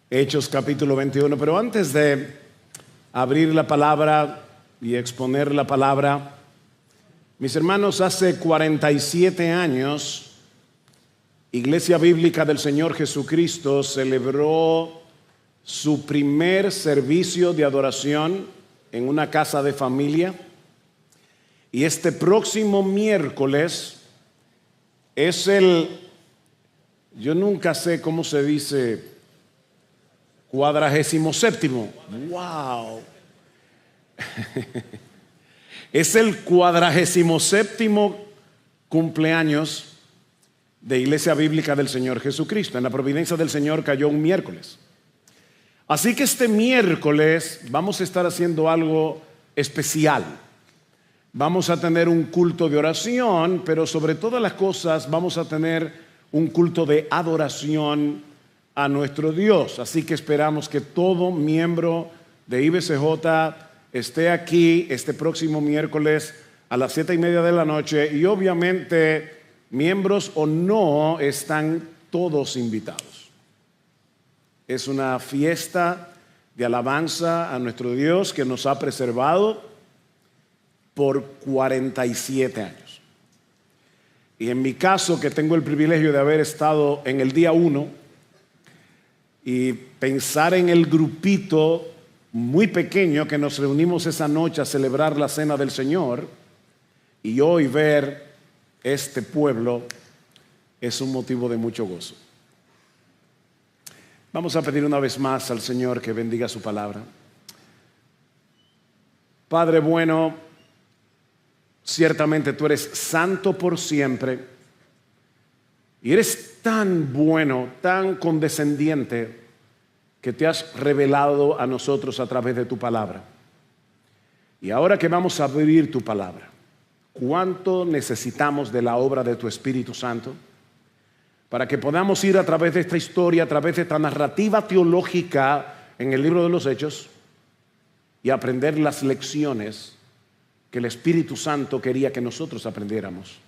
Hechos capítulo 21. Pero antes de abrir la palabra y exponer la palabra, mis hermanos, hace 47 años, Iglesia Bíblica del Señor Jesucristo celebró su primer servicio de adoración en una casa de familia. Y este próximo miércoles es yo nunca sé cómo se dice, 47º. ¡Wow! Es el 47º cumpleaños de Iglesia Bíblica del Señor Jesucristo. En la providencia del Señor cayó un miércoles. Así que este miércoles vamos a estar haciendo algo especial. Vamos a tener un culto de oración, pero sobre todas las cosas vamos a tener un culto de adoración a nuestro Dios. Así que esperamos que todo miembro de IBCJ esté aquí este próximo miércoles a las 7:30 de la noche, y obviamente miembros o no están todos invitados. Es una fiesta de alabanza a nuestro Dios que nos ha preservado por 47 años. Y en mi caso, que tengo el privilegio de haber estado en el día 1 y pensar en el grupito muy pequeño que nos reunimos esa noche a celebrar la cena del Señor, y hoy ver este pueblo es un motivo de mucho gozo. Vamos a pedir una vez más al Señor que bendiga su palabra. Padre bueno, ciertamente tú eres santo por siempre, y eres tan bueno, tan condescendiente, que te has revelado a nosotros a través de tu palabra. Y ahora que vamos a abrir tu palabra, ¿cuánto necesitamos de la obra de tu Espíritu Santo para que podamos ir a través de esta historia, a través de esta narrativa teológica en el libro de los Hechos, y aprender las lecciones que el Espíritu Santo quería que nosotros aprendiéramos?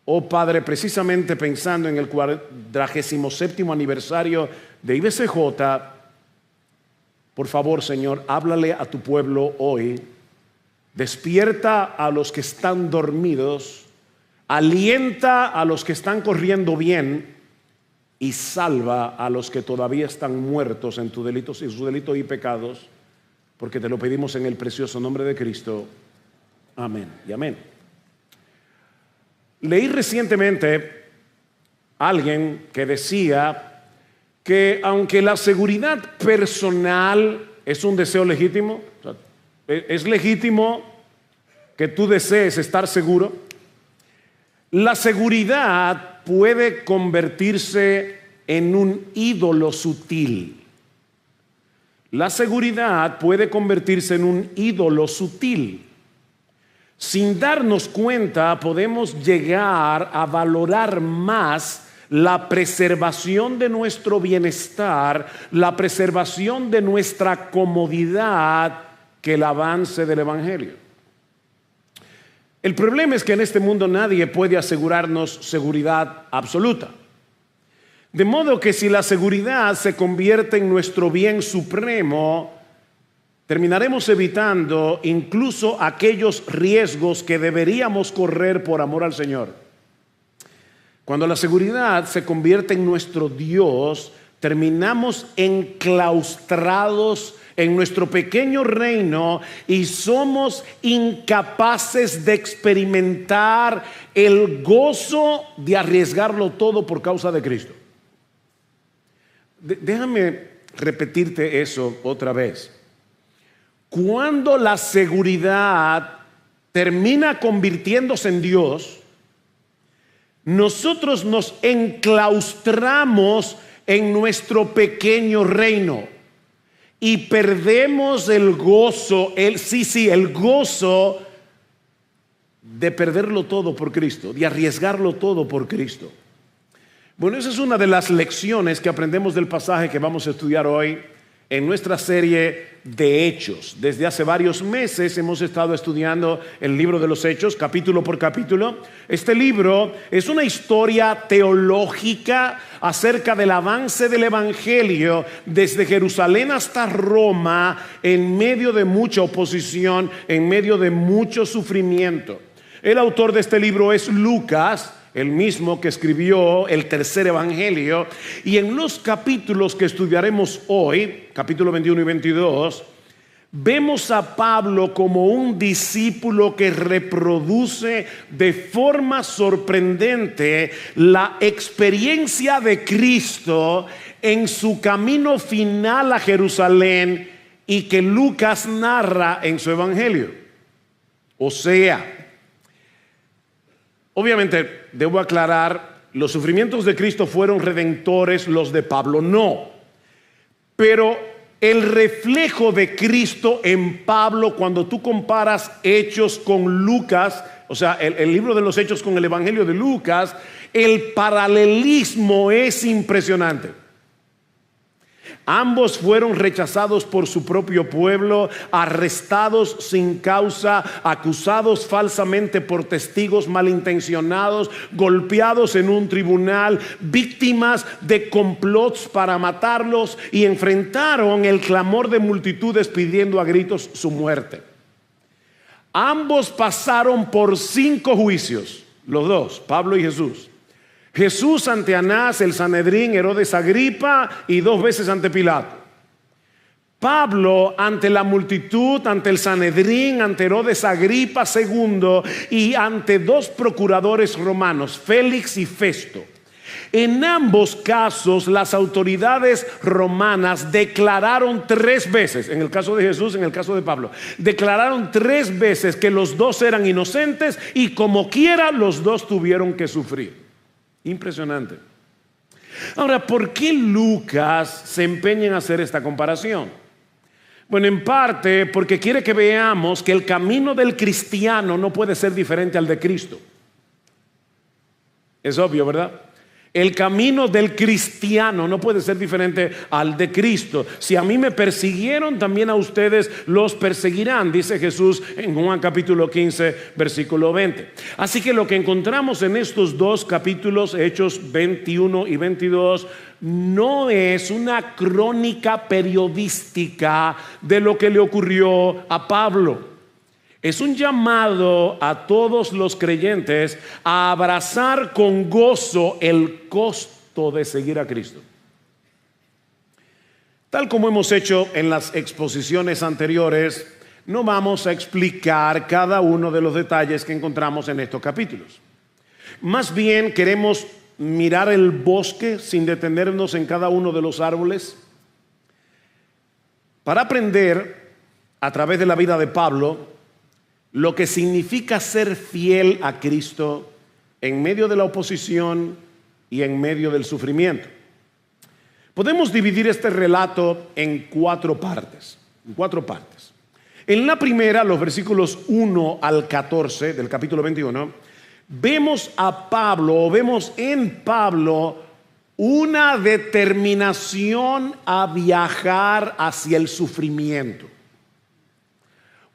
Oh Padre, precisamente pensando en el 47º aniversario de IBCJ, por favor, Señor, háblale a tu pueblo hoy. Despierta a los que están dormidos, alienta a los que están corriendo bien, y salva a los que todavía están muertos en sus delitos y pecados, porque te lo pedimos en el precioso nombre de Cristo. Amén y amén. Leí recientemente a alguien que decía que aunque la seguridad personal es un deseo legítimo, o sea, es legítimo que tú desees estar seguro, la seguridad puede convertirse en un ídolo sutil. La seguridad puede convertirse en un ídolo sutil. Sin darnos cuenta, podemos llegar a valorar más la preservación de nuestro bienestar, la preservación de nuestra comodidad, que el avance del Evangelio. El problema es que en este mundo nadie puede asegurarnos seguridad absoluta. De modo que si la seguridad se convierte en nuestro bien supremo, terminaremos evitando incluso aquellos riesgos que deberíamos correr por amor al Señor. Cuando la seguridad se convierte en nuestro Dios, terminamos enclaustrados en nuestro pequeño reino y somos incapaces de experimentar el gozo de arriesgarlo todo por causa de Cristo. Déjame repetirte eso otra vez. Cuando la seguridad termina convirtiéndose en Dios, nosotros nos enclaustramos en nuestro pequeño reino y perdemos el gozo, el gozo de perderlo todo por Cristo, de arriesgarlo todo por Cristo. Bueno, esa es una de las lecciones que aprendemos del pasaje que vamos a estudiar hoy en nuestra serie de Hechos. Desde hace varios meses hemos estado estudiando el libro de los Hechos, capítulo por capítulo. Este libro es una historia teológica acerca del avance del Evangelio desde Jerusalén hasta Roma, en medio de mucha oposición, en medio de mucho sufrimiento. El autor de este libro es Lucas, el mismo que escribió el tercer evangelio, y en los capítulos que estudiaremos hoy, capítulo 21 y 22, vemos a Pablo como un discípulo que reproduce de forma sorprendente la experiencia de Cristo en su camino final a Jerusalén y que Lucas narra en su evangelio. O sea, obviamente, debo aclarar, los sufrimientos de Cristo fueron redentores, los de Pablo no. Pero el reflejo de Cristo en Pablo, cuando tú comparas Hechos con Lucas, o sea, el libro de los Hechos con el Evangelio de Lucas, el paralelismo es impresionante. Ambos fueron rechazados por su propio pueblo, arrestados sin causa, acusados falsamente por testigos malintencionados, golpeados en un tribunal, víctimas de complots para matarlos, y enfrentaron el clamor de multitudes pidiendo a gritos su muerte. Ambos pasaron por 5 juicios, los dos, Pablo y Jesús. Jesús ante Anás, el Sanedrín, Herodes Agripa, y 2 veces ante Pilato. Pablo ante la multitud, ante el Sanedrín, ante Herodes Agripa II y ante 2 procuradores romanos, Félix y Festo. En ambos casos las autoridades romanas declararon 3 veces, en el caso de Jesús, en el caso de Pablo, declararon 3 veces que los 2 eran inocentes, y como quiera los 2 tuvieron que sufrir. Impresionante. Ahora, ¿por qué Lucas se empeña en hacer esta comparación? Bueno, en parte porque quiere que veamos que el camino del cristiano no puede ser diferente al de Cristo. Es obvio, ¿verdad? El camino del cristiano no puede ser diferente al de Cristo. Si a mí me persiguieron, también a ustedes los perseguirán, dice Jesús en Juan capítulo 15, versículo 20. Así que lo que encontramos en estos 2 capítulos, Hechos 21 y 22, no es una crónica periodística de lo que le ocurrió a Pablo. Es un llamado a todos los creyentes a abrazar con gozo el costo de seguir a Cristo. Tal como hemos hecho en las exposiciones anteriores, no vamos a explicar cada uno de los detalles que encontramos en estos capítulos. Más bien queremos mirar el bosque sin detenernos en cada uno de los árboles, para aprender a través de la vida de Pablo lo que significa ser fiel a Cristo en medio de la oposición y en medio del sufrimiento. Podemos dividir este relato en 4 partes. En la primera, los versículos 1 al 14 del capítulo 21, vemos en Pablo una determinación a viajar hacia el sufrimiento.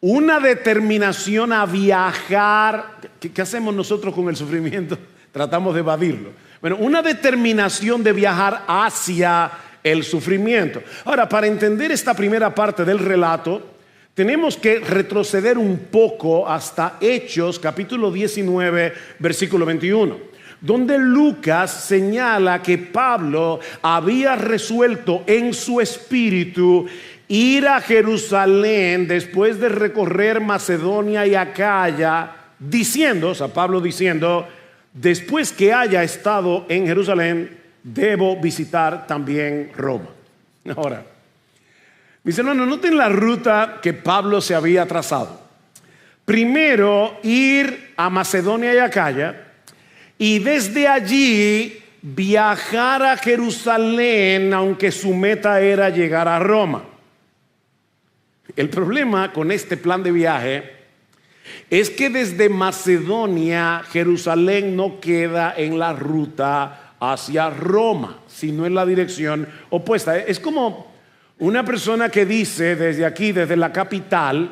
Una determinación a viajar. ¿Qué hacemos nosotros con el sufrimiento? Tratamos de evadirlo. Bueno, una determinación de viajar hacia el sufrimiento. Ahora, para entender esta primera parte del relato, tenemos que retroceder un poco hasta Hechos, capítulo 19, versículo 21, donde Lucas señala que Pablo había resuelto en su espíritu ir a Jerusalén después de recorrer Macedonia y Acaya, diciendo, o sea, Pablo diciendo, después que haya estado en Jerusalén, debo visitar también Roma. Ahora, mis hermanos, noten la ruta que Pablo se había trazado. Primero, ir a Macedonia y Acaya, y desde allí viajar a Jerusalén, aunque su meta era llegar a Roma. El problema con este plan de viaje es que desde Macedonia, Jerusalén no queda en la ruta hacia Roma, sino en la dirección opuesta. Es como Una persona que dice desde aquí, desde la capital,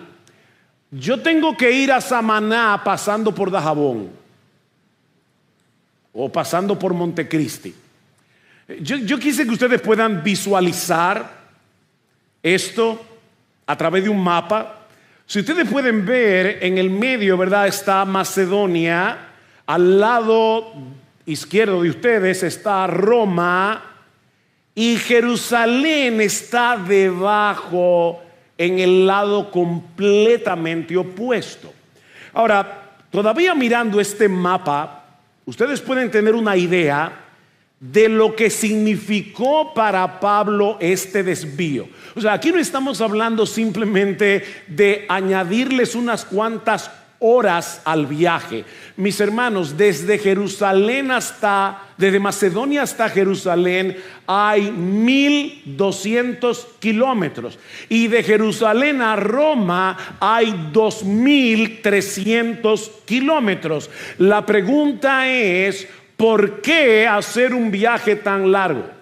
yo tengo que ir a Samaná pasando por Dajabón o pasando por Montecristi. Yo quise que ustedes puedan visualizar esto a través de un mapa. Si ustedes pueden ver, en el medio, ¿verdad?, está Macedonia. Al lado izquierdo de ustedes está Roma. Y Jerusalén está debajo, en el lado completamente opuesto. Ahora, todavía mirando este mapa, ustedes pueden tener una idea de lo que significó para Pablo este desvío. O sea, aquí no estamos hablando simplemente de añadirles unas cuantas horas al viaje. Mis hermanos, desde Macedonia hasta Jerusalén hay 1,200 kilómetros, y de Jerusalén a Roma hay 2,300 kilómetros. La pregunta es, ¿por qué hacer un viaje tan largo?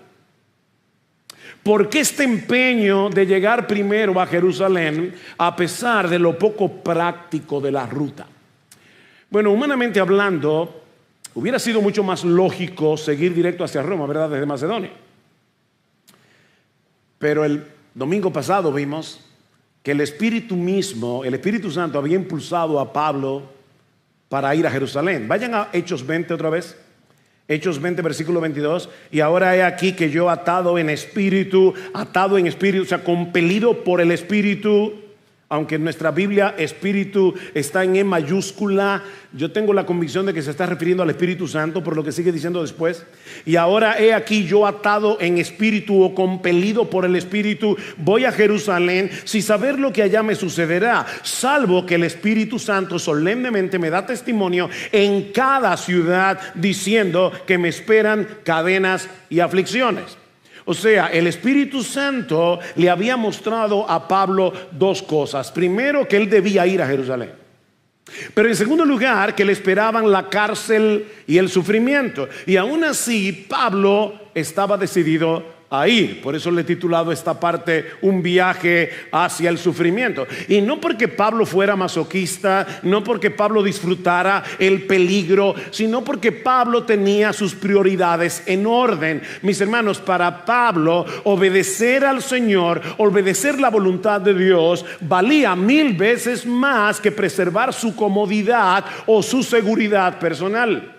¿Por qué este empeño de llegar primero a Jerusalén a pesar de lo poco práctico de la ruta? Bueno, humanamente hablando, hubiera sido mucho más lógico seguir directo hacia Roma, ¿verdad?, desde Macedonia. Pero el domingo pasado vimos que el Espíritu mismo, el Espíritu Santo, había impulsado a Pablo para ir a Jerusalén. Vayan a Hechos 20 otra vez. Hechos 20, versículo 22. Y ahora he aquí que yo atado en espíritu, o sea, compelido por el Espíritu. Aunque en nuestra Biblia espíritu está en E mayúscula, yo tengo la convicción de que se está refiriendo al Espíritu Santo, por lo que sigue diciendo después. Y ahora he aquí yo atado en espíritu, o compelido por el Espíritu, voy a Jerusalén sin saber lo que allá me sucederá, salvo que el Espíritu Santo solemnemente me da testimonio en cada ciudad, diciendo que me esperan cadenas y aflicciones. O sea, el Espíritu Santo le había mostrado a Pablo dos cosas. Primero, que él debía ir a Jerusalén. Pero en segundo lugar, que le esperaban la cárcel y el sufrimiento. Y aún así, Pablo estaba decidido a ir. Por eso le he titulado esta parte un viaje hacia el sufrimiento. Y no porque Pablo fuera masoquista, no porque Pablo disfrutara el peligro, sino porque Pablo tenía sus prioridades en orden. Mis hermanos, para Pablo, obedecer al Señor, obedecer la voluntad de Dios, valía 1,000 veces más que preservar su comodidad o su seguridad personal.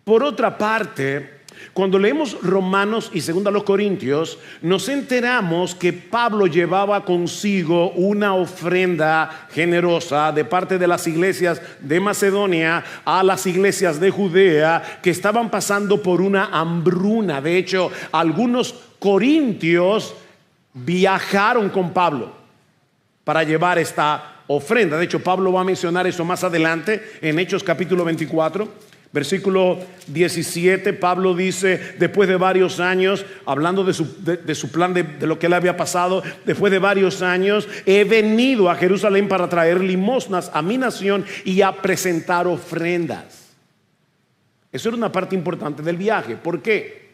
Por otra parte, cuando leemos Romanos y 2 Corintios, nos enteramos que Pablo llevaba consigo una ofrenda generosa de parte de las iglesias de Macedonia a las iglesias de Judea, que estaban pasando por una hambruna. De hecho, algunos corintios viajaron con Pablo para llevar esta ofrenda. De hecho, Pablo va a mencionar eso más adelante en Hechos capítulo 24. Versículo 17, Pablo dice, después de varios años, hablando de su plan, de lo que le había pasado, después de varios años, he venido a Jerusalén para traer limosnas a mi nación y a presentar ofrendas. Eso era una parte importante del viaje. ¿Por qué?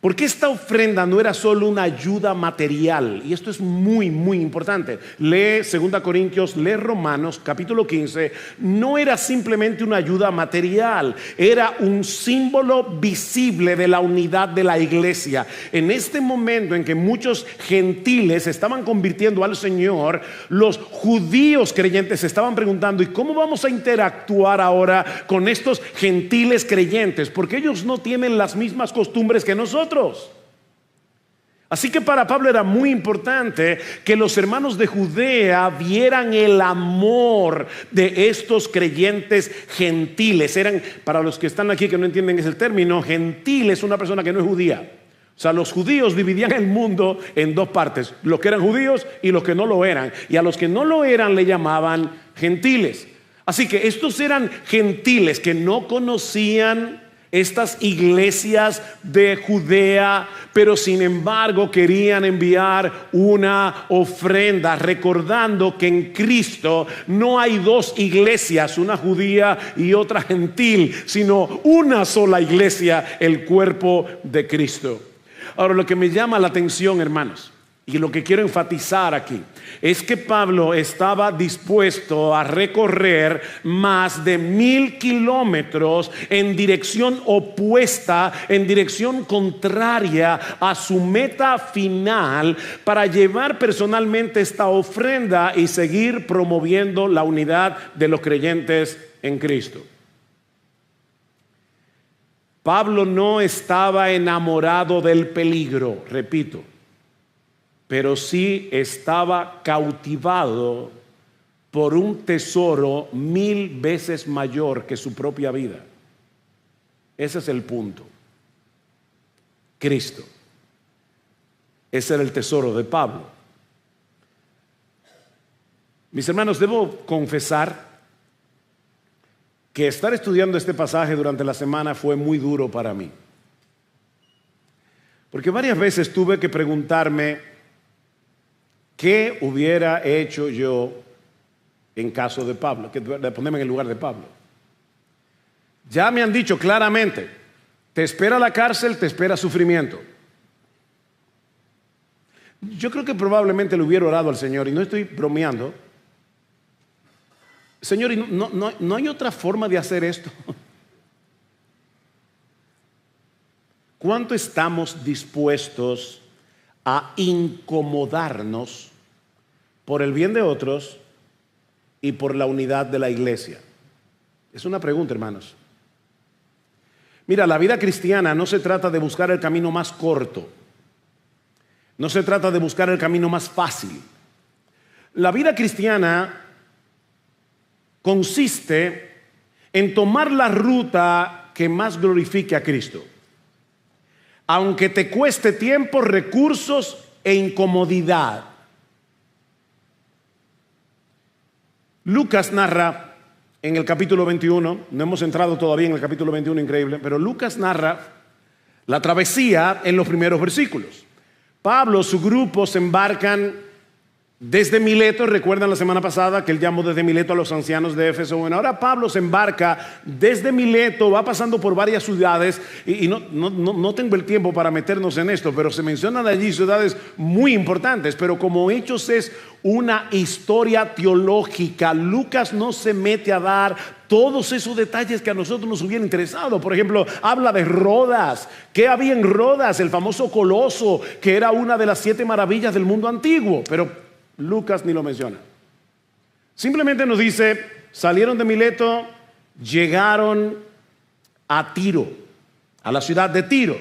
Porque esta ofrenda no era solo una ayuda material, y esto es muy, muy importante. Lee 2 Corintios, lee Romanos, capítulo 15. No era simplemente una ayuda material, era un símbolo visible de la unidad de la iglesia. En este momento en que muchos gentiles se estaban convirtiendo al Señor, los judíos creyentes se estaban preguntando, ¿y cómo vamos a interactuar ahora con estos gentiles creyentes? Porque ellos no tienen las mismas costumbres que nosotros. Así que para Pablo era muy importante que los hermanos de Judea vieran el amor de estos creyentes gentiles. Eran, para los que están aquí que no entienden ese término, gentil es una persona que no es judía. O sea, los judíos dividían el mundo en dos partes: los que eran judíos y los que no lo eran. Y a los que no lo eran le llamaban gentiles. Así que estos eran gentiles que no conocían estas iglesias de Judea, pero sin embargo querían enviar una ofrenda, recordando que en Cristo no hay dos iglesias, una judía y otra gentil, sino una sola iglesia, el cuerpo de Cristo. Ahora, lo que me llama la atención, hermanos, y lo que quiero enfatizar aquí, es que Pablo estaba dispuesto a recorrer más de 1000 kilómetros en dirección opuesta, en dirección contraria a su meta final, para llevar personalmente esta ofrenda y seguir promoviendo la unidad de los creyentes en Cristo. Pablo no estaba enamorado del peligro, repito, pero sí estaba cautivado por un tesoro 1000 veces mayor que su propia vida. Ese es el punto. Cristo. Ese era el tesoro de Pablo. Mis hermanos, debo confesar que estar estudiando este pasaje durante la semana fue muy duro para mí. Porque varias veces tuve que preguntarme ¿qué hubiera hecho yo en caso de Pablo? De ponerme en el lugar de Pablo. Ya me han dicho claramente, te espera la cárcel, te espera sufrimiento. Yo creo que probablemente le hubiera orado al Señor, y no estoy bromeando. Señor, no hay otra forma de hacer esto. ¿Cuánto estamos dispuestos a incomodarnos por el bien de otros y por la unidad de la iglesia? Es una pregunta, hermanos. Mira, la vida cristiana no se trata de buscar el camino más corto, no se trata de buscar el camino más fácil. La vida cristiana consiste en tomar la ruta que más glorifique a Cristo, aunque te cueste tiempo, recursos e incomodidad. Lucas narra en el capítulo 21, no hemos entrado todavía en el capítulo 21, increíble, pero Lucas narra la travesía en los primeros versículos. Pablo, su grupo se embarcan desde Mileto. Recuerdan la semana pasada que él llamó desde Mileto a los ancianos de Éfeso. Bueno, ahora Pablo se embarca desde Mileto, va pasando por varias ciudades y no tengo el tiempo para meternos en esto, pero se mencionan allí ciudades muy importantes. Pero como Hechos es una historia teológica, Lucas no se mete a dar todos esos detalles que a nosotros nos hubieran interesado. Por ejemplo, habla de Rodas. ¿Qué había en Rodas? El famoso Coloso, que era una de las 7 maravillas del mundo antiguo, pero Lucas ni lo menciona. Simplemente nos dice, salieron de Mileto, llegaron a Tiro, a la ciudad de Tiro,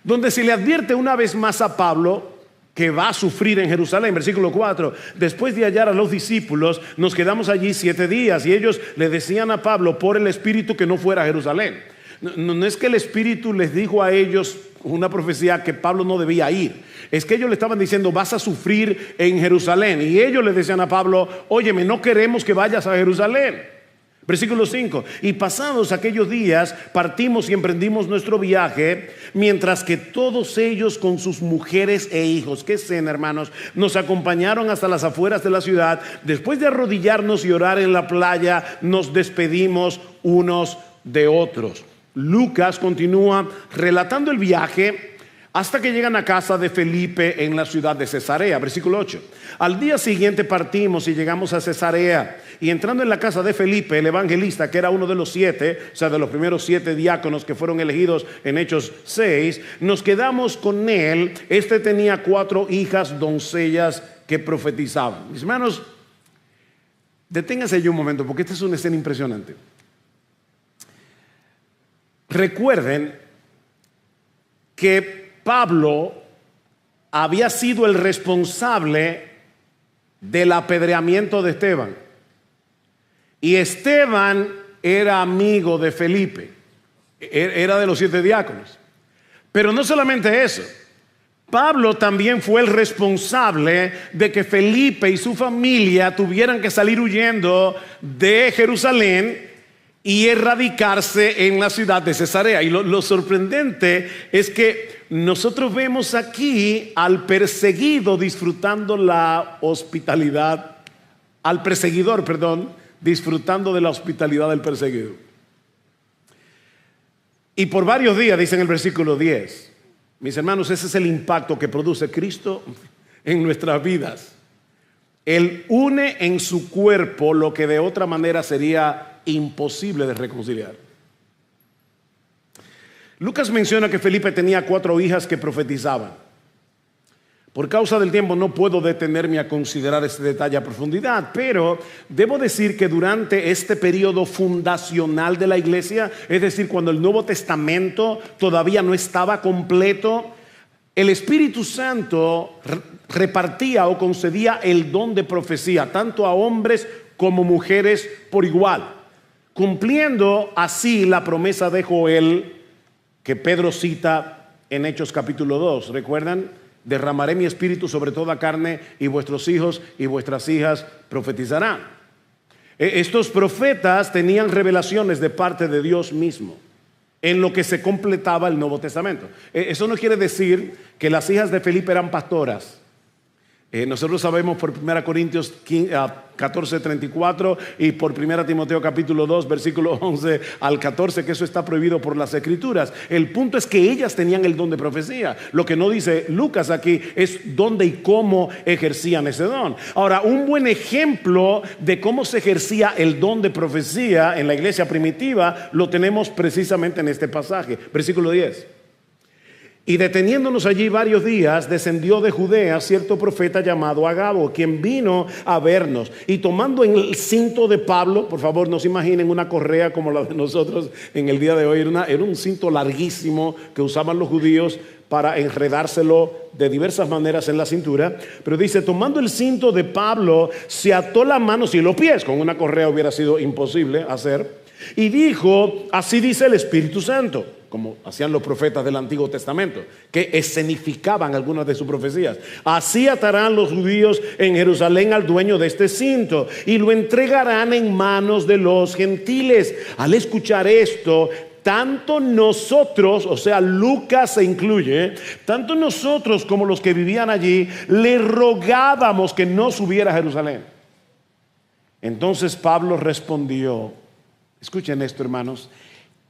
donde se le advierte una vez más a Pablo que va a sufrir en Jerusalén. Versículo 4, después de hallar a los discípulos, nos quedamos allí 7 días, y ellos le decían a Pablo por el Espíritu que no fuera a Jerusalén. No es que el Espíritu les dijo a ellos una profecía que Pablo no debía ir, es que ellos le estaban diciendo, vas a sufrir en Jerusalén, y ellos le decían a Pablo, óyeme, no queremos que vayas a Jerusalén. Versículo 5, y pasados aquellos días partimos y emprendimos nuestro viaje, mientras que todos ellos con sus mujeres e hijos, qué escena, hermanos, nos acompañaron hasta las afueras de la ciudad. Después de arrodillarnos y orar en la playa, nos despedimos unos de otros. Lucas continúa relatando el viaje hasta que llegan a casa de Felipe en la ciudad de Cesarea. Versículo 8. Al día siguiente partimos y llegamos a Cesarea, y entrando en la casa de Felipe, el evangelista, que era uno de los 7, o sea, de los primeros 7 diáconos que fueron elegidos en Hechos 6, nos quedamos con él. Este tenía 4 hijas doncellas que profetizaban. Mis hermanos, deténganse allí un momento, porque esta es una escena impresionante. Recuerden que Pablo había sido el responsable del apedreamiento de Esteban, y Esteban era amigo de Felipe, era de los 7 diáconos. Pero no solamente eso, Pablo también fue el responsable de que Felipe y su familia tuvieran que salir huyendo de Jerusalén y erradicarse en la ciudad de Cesarea. Y lo sorprendente es que nosotros vemos aquí al perseguido disfrutando la hospitalidad, al perseguidor, perdón, disfrutando de la hospitalidad del perseguido. Y por varios días, dice en el versículo 10, Mis hermanos, ese es el impacto que produce Cristo en nuestras vidas. Él une en su cuerpo lo que de otra manera sería imposible de reconciliar. Lucas menciona que Felipe tenía 4 hijas que profetizaban. Por causa del tiempo no puedo detenerme a considerar este detalle a profundidad, pero debo decir que durante este periodo fundacional de la iglesia, es decir, cuando el Nuevo Testamento todavía no estaba completo, el Espíritu Santo repartía o concedía el don de profecía, tanto a hombres como mujeres por igual, cumpliendo así la promesa de Joel que Pedro cita en Hechos capítulo 2. ¿Recuerdan? Derramaré mi espíritu sobre toda carne y vuestros hijos y vuestras hijas profetizarán. Estos profetas tenían revelaciones de parte de Dios mismo en lo que se completaba el Nuevo Testamento. Eso no quiere decir que las hijas de Felipe eran pastoras. Nosotros sabemos por 1 Corintios 14:34 y por 1 Timoteo capítulo 2 versículo 11 al 14 que eso está prohibido por las Escrituras. El punto es que ellas tenían el don de profecía. Lo que no dice Lucas aquí es dónde y cómo ejercían ese don. Ahora, un buen ejemplo de cómo se ejercía el don de profecía en la iglesia primitiva lo tenemos precisamente en este pasaje, versículo 10. Y deteniéndonos allí varios días, descendió de Judea cierto profeta llamado Agabo, quien vino a vernos. Y tomando en el cinto de Pablo, por favor no se imaginen una correa como la de nosotros en el día de hoy, era un cinto larguísimo que usaban los judíos para enredárselo de diversas maneras en la cintura. Pero dice, tomando el cinto de Pablo, se ató las manos y los pies. Con una correa hubiera sido imposible hacer. Y dijo, así dice el Espíritu Santo, como hacían los profetas del Antiguo Testamento, que escenificaban algunas de sus profecías. Así atarán los judíos en Jerusalén al dueño de este cinto y lo entregarán en manos de los gentiles. Al escuchar esto, tanto nosotros, o sea, Lucas se incluye, tanto nosotros como los que vivían allí, le rogábamos que no subiera a Jerusalén. Entonces Pablo respondió, escuchen esto, hermanos,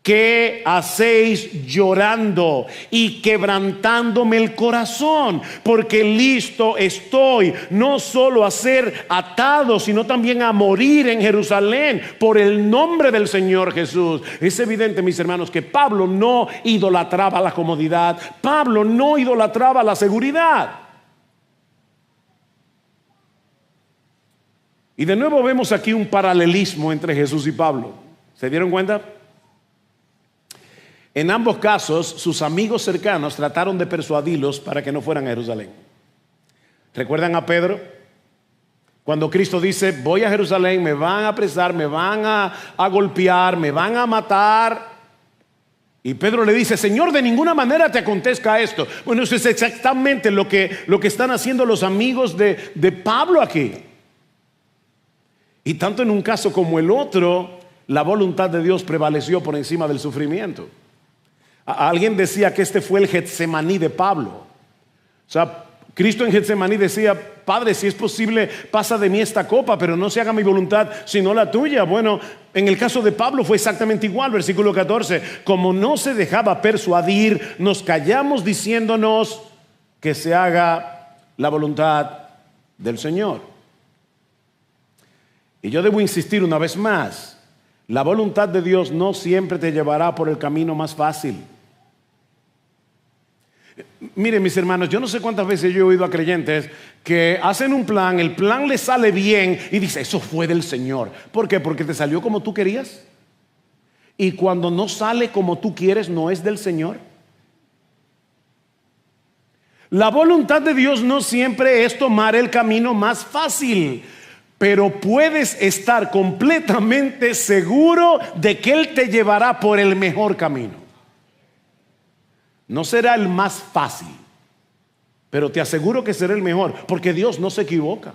¿qué hacéis llorando y quebrantándome el corazón? Porque listo estoy, no solo a ser atado, sino también a morir en Jerusalén por el nombre del Señor Jesús. Es evidente, mis hermanos, que Pablo no idolatraba la comodidad, Pablo no idolatraba la seguridad. Y de nuevo vemos aquí un paralelismo entre Jesús y Pablo. ¿Se dieron cuenta? En ambos casos, sus amigos cercanos trataron de persuadirlos para que no fueran a Jerusalén. ¿Recuerdan a Pedro? Cuando Cristo dice, voy a Jerusalén, me van a apresar, me van a golpear, me van a matar. Y Pedro le dice, Señor, de ninguna manera te acontezca esto. Bueno, eso es exactamente lo que están haciendo los amigos de Pablo aquí. Y tanto en un caso como el otro, la voluntad de Dios prevaleció por encima del sufrimiento. Alguien decía que este fue el Getsemaní de Pablo. O sea, Cristo en Getsemaní decía, Padre, si es posible, pasa de mí esta copa, pero no se haga mi voluntad, sino la tuya. Bueno, en el caso de Pablo fue exactamente igual, versículo 14. Como no se dejaba persuadir, nos callamos diciéndonos que se haga la voluntad del Señor. Y yo debo insistir una vez más, la voluntad de Dios no siempre te llevará por el camino más fácil. Miren, mis hermanos, yo no sé cuántas veces yo he oído a creyentes que hacen un plan, el plan les sale bien y dice, eso fue del Señor. ¿Por qué? Porque te salió como tú querías. Y cuando no sale como tú quieres, no es del Señor. La voluntad de Dios no siempre es tomar el camino más fácil, pero puedes estar completamente seguro de que Él te llevará por el mejor camino. No será el más fácil, pero te aseguro que será el mejor, porque Dios no se equivoca.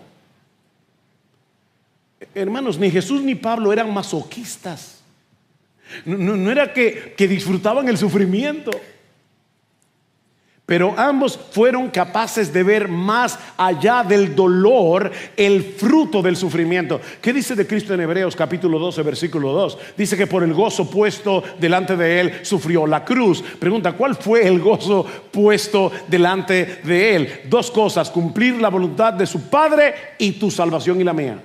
Hermanos, ni Jesús ni Pablo eran masoquistas. No era que disfrutaban el sufrimiento. Pero ambos fueron capaces de ver más allá del dolor el fruto del sufrimiento. ¿Qué dice de Cristo en Hebreos capítulo 12 versículo 2? Dice que por el gozo puesto delante de él sufrió la cruz. Pregunta, ¿cuál fue el gozo puesto delante de él? Dos cosas: cumplir la voluntad de su Padre y tu salvación y la mía.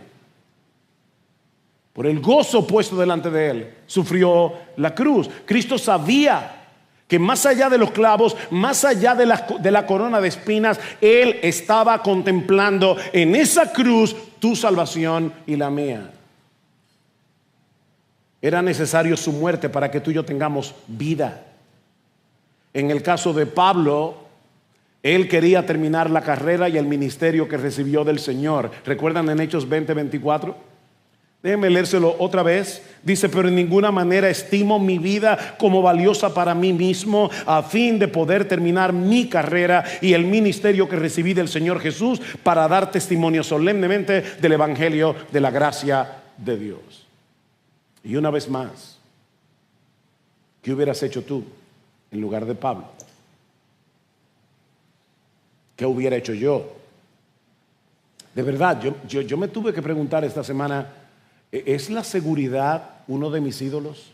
Por el gozo puesto delante de él sufrió la cruz. Cristo sabía que más allá de los clavos, más allá de la corona de espinas, él estaba contemplando en esa cruz tu salvación y la mía. Era necesario su muerte para que tú y yo tengamos vida. En el caso de Pablo, él quería terminar la carrera y el ministerio que recibió del Señor. ¿Recuerdan en Hechos 20:24? Déjenme leérselo otra vez. Dice: pero en ninguna manera estimo mi vida como valiosa para mí mismo, a fin de poder terminar mi carrera y el ministerio que recibí del Señor Jesús, para dar testimonio solemnemente del evangelio de la gracia de Dios. Y una vez más, ¿qué hubieras hecho tú en lugar de Pablo? ¿Qué hubiera hecho yo? De verdad, yo me tuve que preguntar esta semana: ¿es la seguridad uno de mis ídolos?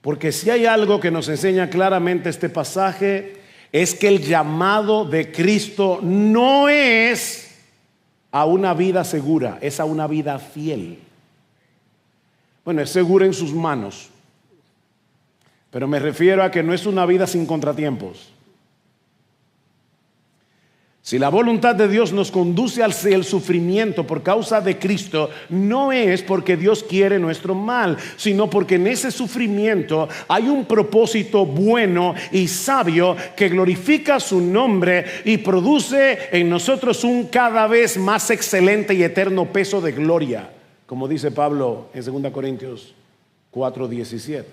Porque si hay algo que nos enseña claramente este pasaje, es que el llamado de Cristo no es a una vida segura, es a una vida fiel. Bueno, es segura en sus manos, pero me refiero a que no es una vida sin contratiempos. Si la voluntad de Dios nos conduce hacia el sufrimiento por causa de Cristo, no es porque Dios quiere nuestro mal, sino porque en ese sufrimiento hay un propósito bueno y sabio que glorifica su nombre y produce en nosotros un cada vez más excelente y eterno peso de gloria, como dice Pablo en 2 Corintios 4:17.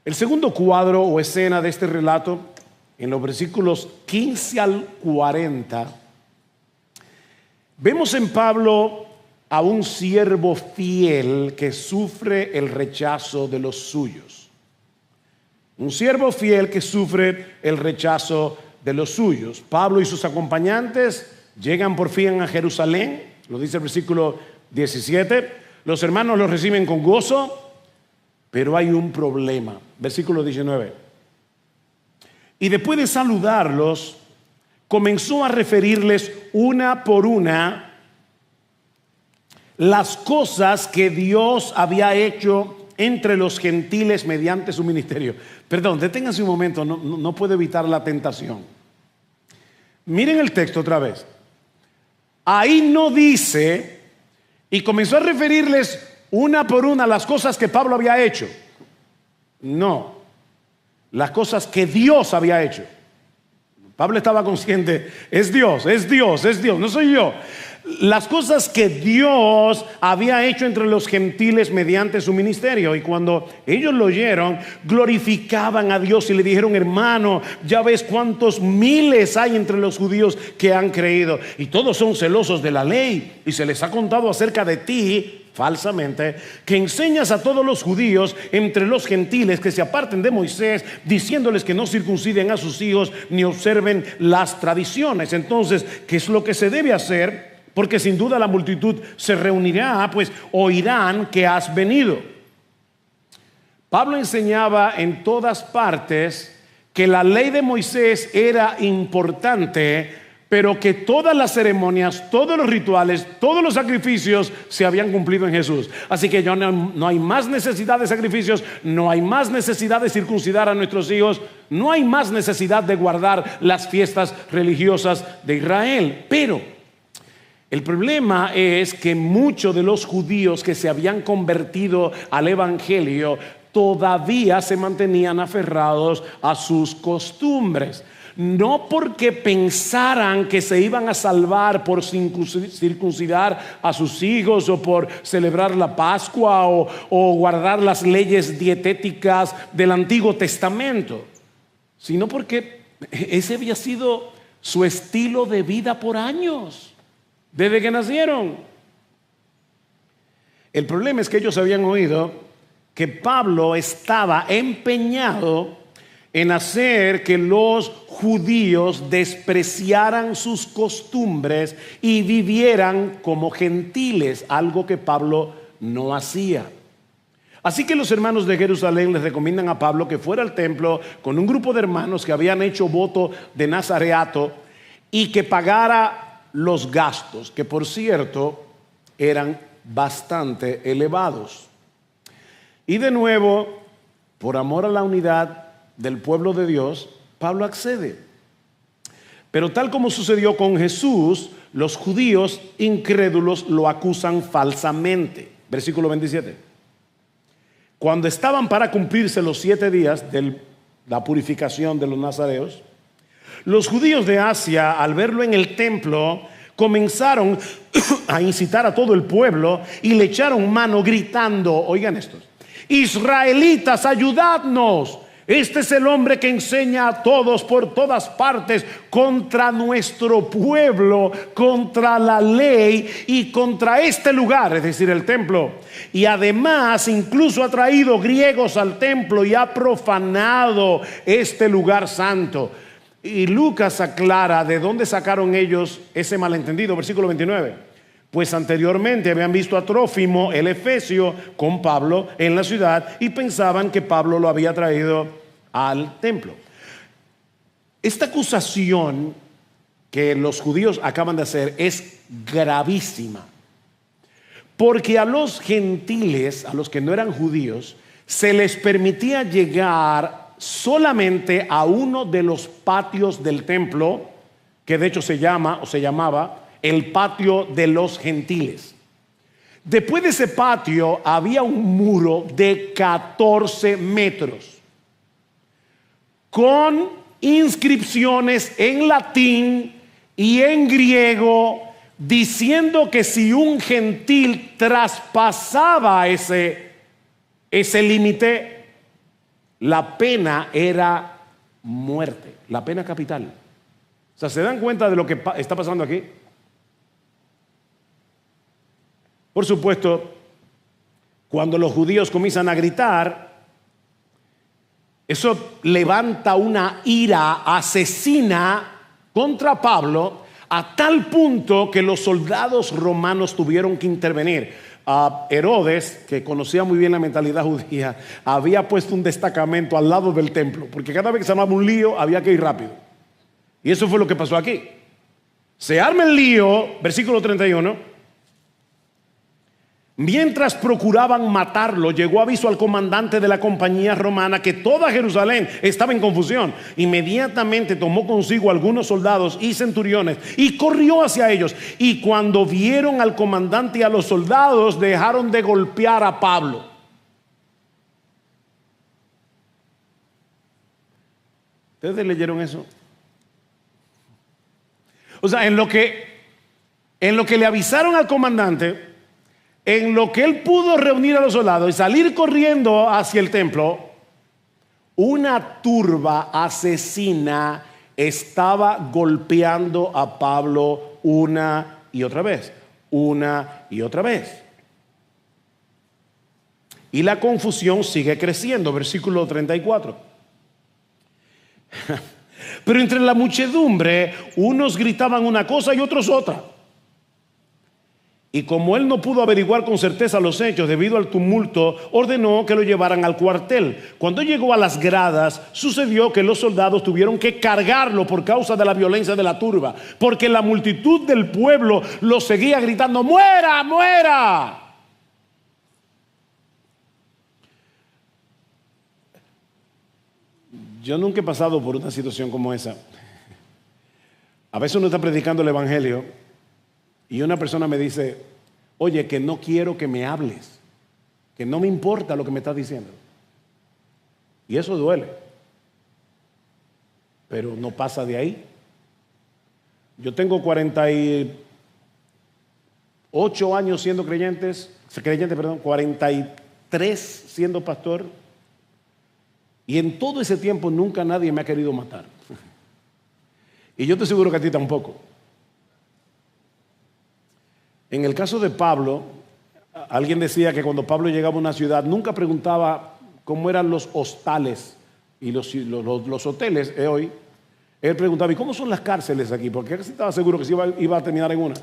El segundo cuadro o escena de este relato, en los versículos 15 al 40, vemos en Pablo a un siervo fiel que sufre el rechazo de los suyos. Un siervo fiel que sufre el rechazo de los suyos. Pablo y sus acompañantes llegan por fin a Jerusalén, lo dice el versículo 17. Los hermanos los reciben con gozo, pero hay un problema. Versículo 19. Y después de saludarlos, comenzó a referirles una por una las cosas que Dios había hecho entre los gentiles mediante su ministerio. Perdón, deténganse un momento, no puedo evitar la tentación. Miren el texto otra vez. Ahí no dice, y comenzó a referirles una por una las cosas que Pablo había hecho. No. Las cosas que Dios había hecho. Pablo estaba consciente: es Dios, no soy yo. Las cosas que Dios había hecho entre los gentiles mediante su ministerio. Y cuando ellos lo oyeron, glorificaban a Dios y le dijeron: hermano, ya ves cuántos miles hay entre los judíos que han creído, y todos son celosos de la ley, y se les ha contado acerca de ti falsamente, que enseñas a todos los judíos entre los gentiles que se aparten de Moisés, diciéndoles que no circunciden a sus hijos ni observen las tradiciones. Entonces, ¿qué es lo que se debe hacer? Porque sin duda la multitud se reunirá, pues oirán que has venido. Pablo enseñaba en todas partes que la ley de Moisés era importante, pero que todas las ceremonias, todos los rituales, todos los sacrificios se habían cumplido en Jesús. Así que ya no hay más necesidad de sacrificios, no hay más necesidad de circuncidar a nuestros hijos, no hay más necesidad de guardar las fiestas religiosas de Israel. Pero el problema es que muchos de los judíos que se habían convertido al evangelio todavía se mantenían aferrados a sus costumbres. No porque pensaran que se iban a salvar por circuncidar a sus hijos, o por celebrar la Pascua, o guardar las leyes dietéticas del Antiguo Testamento, sino porque ese había sido su estilo de vida por años, desde que nacieron. El problema es que ellos habían oído que Pablo estaba empeñado en hacer que los judíos despreciaran sus costumbres y vivieran como gentiles, algo que Pablo no hacía. Así que los hermanos de Jerusalén les recomiendan a Pablo que fuera al templo con un grupo de hermanos que habían hecho voto de nazareato y que pagara los gastos, que por cierto eran bastante elevados. Y de nuevo, por amor a la unidad del pueblo de Dios, Pablo accede. Pero tal como sucedió con Jesús, los judíos incrédulos lo acusan falsamente. Versículo 27. Cuando estaban para cumplirse los 7 días de la purificación de los nazareos, los judíos de Asia, al verlo en el templo, comenzaron a incitar a todo el pueblo y le echaron mano gritando, oigan esto: israelitas, ayudadnos. Este es el hombre que enseña a todos por todas partes contra nuestro pueblo, contra la ley y contra este lugar, es decir, el templo. Y además incluso ha traído griegos al templo y ha profanado este lugar santo. Y Lucas aclara de dónde sacaron ellos ese malentendido. Versículo 29. Pues anteriormente habían visto a Trófimo, el efesio, con Pablo en la ciudad y pensaban que Pablo lo había traído al templo. Esta acusación que los judíos acaban de hacer es gravísima, porque a los gentiles, a los que no eran judíos, se les permitía llegar solamente a uno de los patios del templo, que de hecho se llamaba el patio de los gentiles. Después de ese patio había un muro de 14 metros con inscripciones en latín y en griego diciendo que si un gentil traspasaba ese límite, la pena era muerte, la pena capital. O sea, ¿se dan cuenta de lo que está pasando aquí? Por supuesto, cuando los judíos comienzan a gritar, eso levanta una ira asesina contra Pablo a tal punto que los soldados romanos tuvieron que intervenir. Herodes, que conocía muy bien la mentalidad judía, había puesto un destacamento al lado del templo, porque cada vez que se armaba un lío había que ir rápido. Y eso fue lo que pasó aquí. Se arma el lío, versículo 31. Mientras procuraban matarlo, llegó aviso al comandante de la compañía romana que toda Jerusalén estaba en confusión. Inmediatamente tomó consigo algunos soldados y centuriones y corrió hacia ellos. Y cuando vieron al comandante y a los soldados, dejaron de golpear a Pablo. ¿Ustedes leyeron eso? O sea, en lo que le avisaron al comandante, en lo que él pudo reunir a los soldados y salir corriendo hacia el templo, una turba asesina estaba golpeando a Pablo una y otra vez, una y otra vez. Y la confusión sigue creciendo, versículo 34. Pero entre la muchedumbre, unos gritaban una cosa y otros otra. Y como él no pudo averiguar con certeza los hechos debido al tumulto, ordenó que lo llevaran al cuartel. Cuando llegó a las gradas, sucedió que los soldados tuvieron que cargarlo por causa de la violencia de la turba, porque la multitud del pueblo lo seguía gritando: ¡muera, muera! Yo nunca he pasado por una situación como esa. A veces uno está predicando el evangelio y una persona me dice: oye, que no quiero que me hables, que no me importa lo que me estás diciendo. Y eso duele, pero no pasa de ahí. Yo tengo 48 años siendo creyente, 43 siendo pastor, y en todo ese tiempo nunca nadie me ha querido matar. Y yo te aseguro que a ti tampoco. En el caso de Pablo, alguien decía que cuando Pablo llegaba a una ciudad nunca preguntaba cómo eran los hostales y los hoteles hoy, él preguntaba, ¿y cómo son las cárceles aquí? Porque casi estaba seguro que se iba a terminar en una.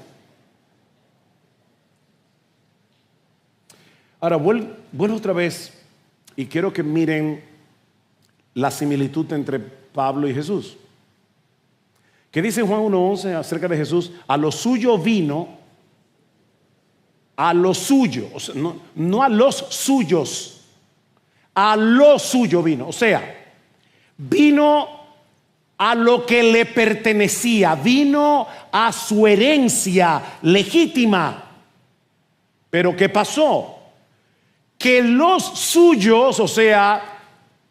Ahora, vuelvo otra vez y quiero que miren la similitud entre Pablo y Jesús. ¿Qué dice en Juan 1:11 acerca de Jesús? A lo suyo vino, a lo suyo, o sea, no a los suyos, a lo suyo vino. O sea, vino a lo que le pertenecía, vino a su herencia legítima. Pero ¿qué pasó? Que los suyos, o sea,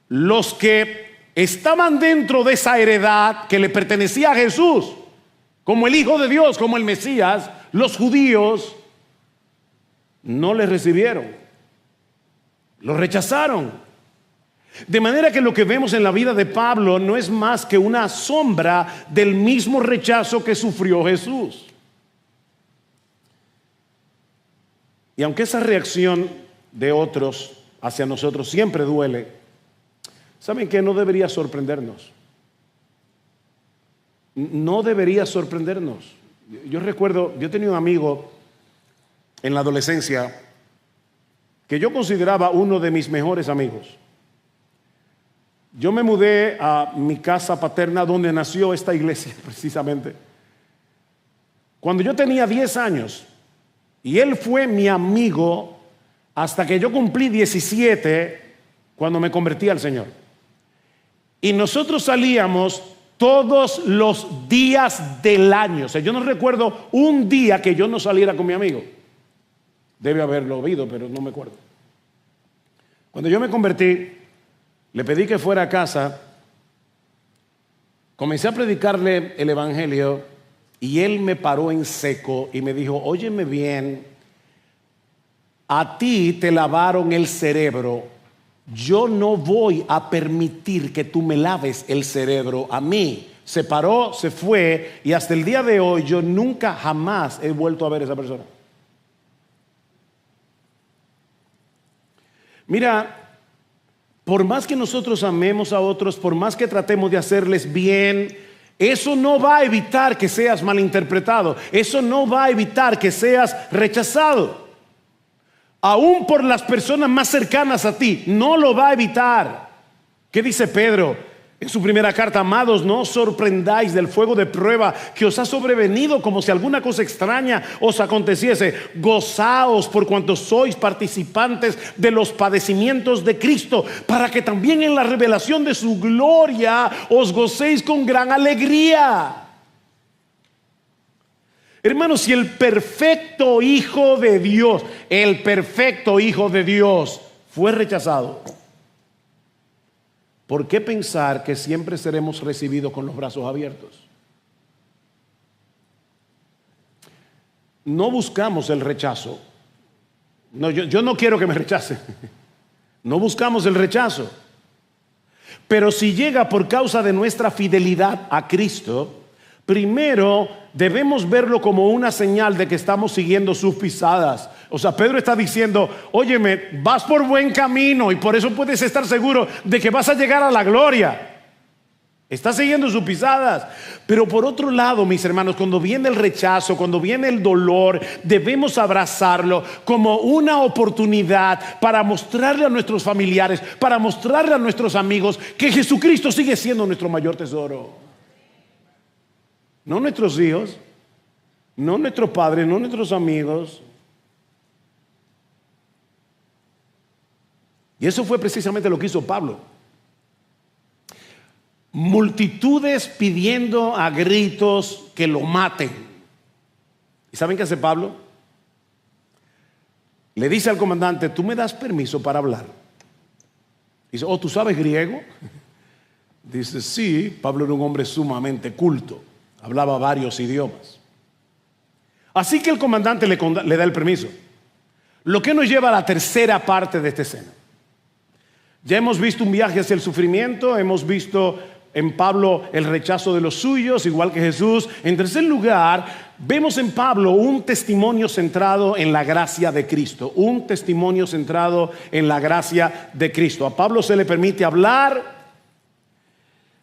los que estaban dentro de esa heredad que le pertenecía a Jesús, como el Hijo de Dios, como el Mesías, los judíos no le recibieron, lo rechazaron. De manera que lo que vemos en la vida de Pablo no es más que una sombra del mismo rechazo que sufrió Jesús. Y aunque esa reacción de otros hacia nosotros siempre duele, ¿saben qué? No debería sorprendernos. No debería sorprendernos. Yo recuerdo, yo tenía un amigo en la adolescencia que yo consideraba uno de mis mejores amigos. Yo me mudé a mi casa paterna donde nació esta iglesia precisamente cuando yo tenía 10 años, y él fue mi amigo hasta que yo cumplí 17, cuando me convertí al Señor. Y nosotros salíamos todos los días del año. O sea, yo no recuerdo un día que yo no saliera con mi amigo. Debe haberlo oído, pero no me acuerdo. Cuando yo me convertí, le pedí que fuera a casa, comencé a predicarle el evangelio y él me paró en seco y me dijo, óyeme bien, a ti te lavaron el cerebro, yo no voy a permitir que tú me laves el cerebro a mí. Se paró, se fue, y hasta el día de hoy yo nunca jamás he vuelto a ver a esa persona. Mira, por más que nosotros amemos a otros, por más que tratemos de hacerles bien, eso no va a evitar que seas malinterpretado. Eso no va a evitar que seas rechazado. Aún por las personas más cercanas a ti, no lo va a evitar. ¿Qué dice Pedro en su primera carta? Amados, no os sorprendáis del fuego de prueba que os ha sobrevenido como si alguna cosa extraña os aconteciese. Gozaos por cuanto sois participantes de los padecimientos de Cristo, para que también en la revelación de su gloria os gocéis con gran alegría. Hermanos, si el perfecto Hijo de Dios, fue rechazado, ¿por qué pensar que siempre seremos recibidos con los brazos abiertos? No buscamos el rechazo. No, yo no quiero que me rechacen. No buscamos el rechazo. Pero si llega por causa de nuestra fidelidad a Cristo, primero debemos verlo como una señal de que estamos siguiendo sus pisadas. O sea, Pedro está diciendo, óyeme, vas por buen camino y por eso puedes estar seguro de que vas a llegar a la gloria. Estás siguiendo sus pisadas. Pero por otro lado, mis hermanos, cuando viene el rechazo, cuando viene el dolor, debemos abrazarlo como una oportunidad para mostrarle a nuestros familiares, para mostrarle a nuestros amigos que Jesucristo sigue siendo nuestro mayor tesoro. No nuestros hijos, no nuestros padres, no nuestros amigos. Y eso fue precisamente lo que hizo Pablo. Multitudes pidiendo a gritos que lo maten. ¿Y saben qué hace Pablo? Le dice al comandante, ¿tú me das permiso para hablar? Dice, ¿tú sabes griego? Dice, sí. Pablo era un hombre sumamente culto. Hablaba varios idiomas. Así que el comandante le da el permiso. Lo que nos lleva a la tercera parte de esta escena. Ya hemos visto un viaje hacia el sufrimiento. Hemos visto en Pablo el rechazo de los suyos, igual que Jesús. En tercer lugar, vemos en Pablo un testimonio centrado en la gracia de Cristo. Un testimonio centrado en la gracia de Cristo. A Pablo se le permite hablar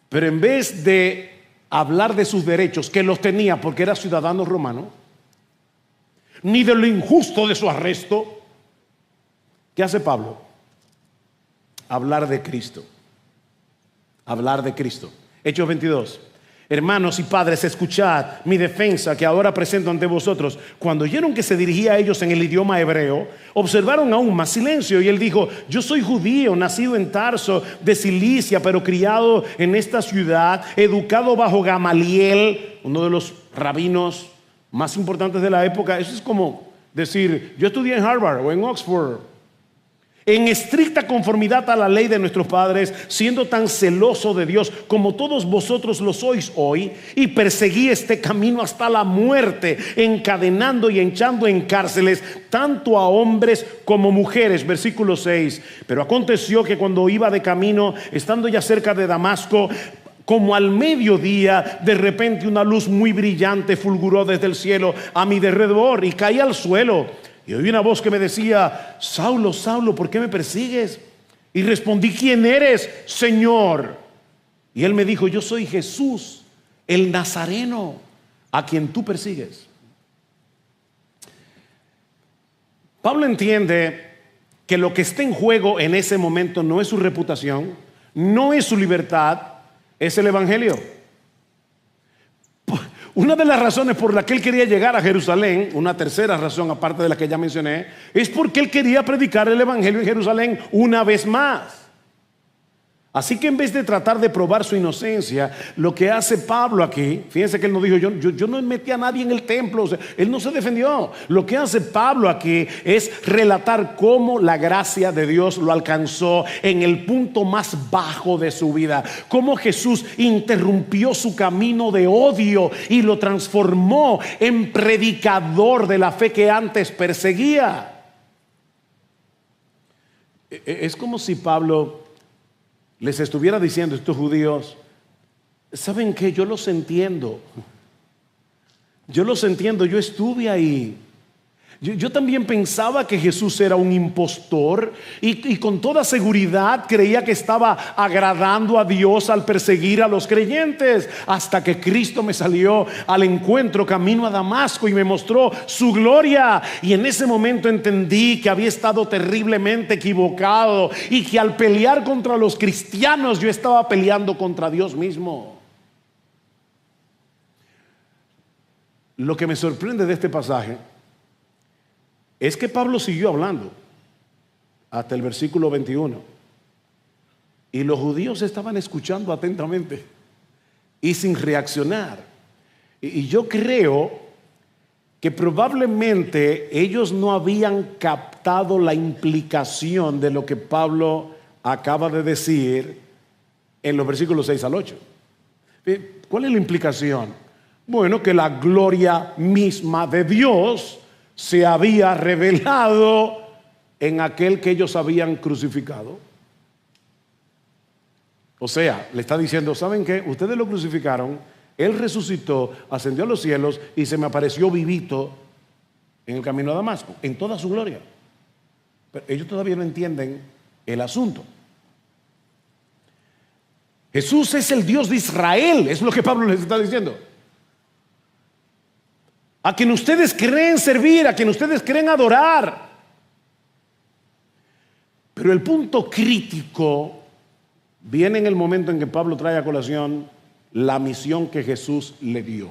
Pero en vez de hablar de sus derechos, que los tenía porque era ciudadano romano, ni de lo injusto de su arresto, ¿qué hace Pablo? Hablar de Cristo. Hablar de Cristo. Hechos 22. Hermanos y padres, escuchad mi defensa que ahora presento ante vosotros. Cuando oyeron que se dirigía a ellos en el idioma hebreo, observaron aún más silencio. Y él dijo: yo soy judío, nacido en Tarso de Cilicia, pero criado en esta ciudad, educado bajo Gamaliel, uno de los rabinos más importantes de la época. Eso es como decir: yo estudié en Harvard o en Oxford. En estricta conformidad a la ley de nuestros padres, siendo tan celoso de Dios como todos vosotros lo sois hoy, y perseguí este camino hasta la muerte, encadenando y echando en cárceles tanto a hombres como mujeres. Versículo 6. Pero aconteció que cuando iba de camino, estando ya cerca de Damasco, como al mediodía, de repente una luz muy brillante fulguró desde el cielo a mi derredor, y caí al suelo. Y oí una voz que me decía: Saulo, Saulo, ¿por qué me persigues? Y respondí: ¿quién eres, Señor? Y él me dijo: yo soy Jesús, el Nazareno, a quien tú persigues. Pablo entiende que lo que está en juego en ese momento no es su reputación, no es su libertad, es el evangelio. Una de las razones por la que él quería llegar a Jerusalén, una tercera razón aparte de la que ya mencioné, es porque él quería predicar el evangelio en Jerusalén una vez más. Así que en vez de tratar de probar su inocencia, lo que hace Pablo aquí, fíjense que él no dijo: yo no metí a nadie en el templo, o sea, él no se defendió. Lo que hace Pablo aquí es relatar cómo la gracia de Dios lo alcanzó en el punto más bajo de su vida, cómo Jesús interrumpió su camino de odio y lo transformó en predicador de la fe que antes perseguía. Es como si Pablo les estuviera diciendo a estos judíos: ¿saben qué? Yo los entiendo. Yo los entiendo, yo estuve ahí. Yo también pensaba que Jesús era un impostor y con toda seguridad creía que estaba agradando a Dios al perseguir a los creyentes, hasta que Cristo me salió al encuentro camino a Damasco y me mostró su gloria. Y en ese momento entendí que había estado terriblemente equivocado y que al pelear contra los cristianos yo estaba peleando contra Dios mismo. Lo que me sorprende de este pasaje es que Pablo siguió hablando hasta el versículo 21 y los judíos estaban escuchando atentamente y sin reaccionar. Y yo creo que probablemente ellos no habían captado la implicación de lo que Pablo acaba de decir en los versículos 6 al 8. ¿Cuál es la implicación? Bueno, que la gloria misma de Dios se había revelado en aquel que ellos habían crucificado. O sea, le está diciendo: ¿saben qué? Ustedes lo crucificaron, Él resucitó, ascendió a los cielos y se me apareció vivito en el camino a Damasco, en toda su gloria. Pero ellos todavía no entienden el asunto. Jesús es el Dios de Israel, es lo que Pablo les está diciendo. A quien ustedes creen servir, a quien ustedes creen adorar. Pero el punto crítico viene en el momento en que Pablo trae a colación la misión que Jesús le dio.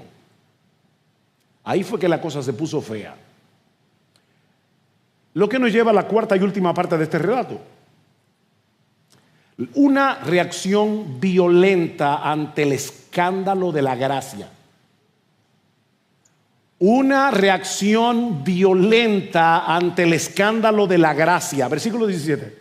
Ahí fue que la cosa se puso fea. Lo que nos lleva a la cuarta y última parte de este relato. Una reacción violenta ante el escándalo de la gracia. Una reacción violenta ante el escándalo de la gracia. Versículo 17.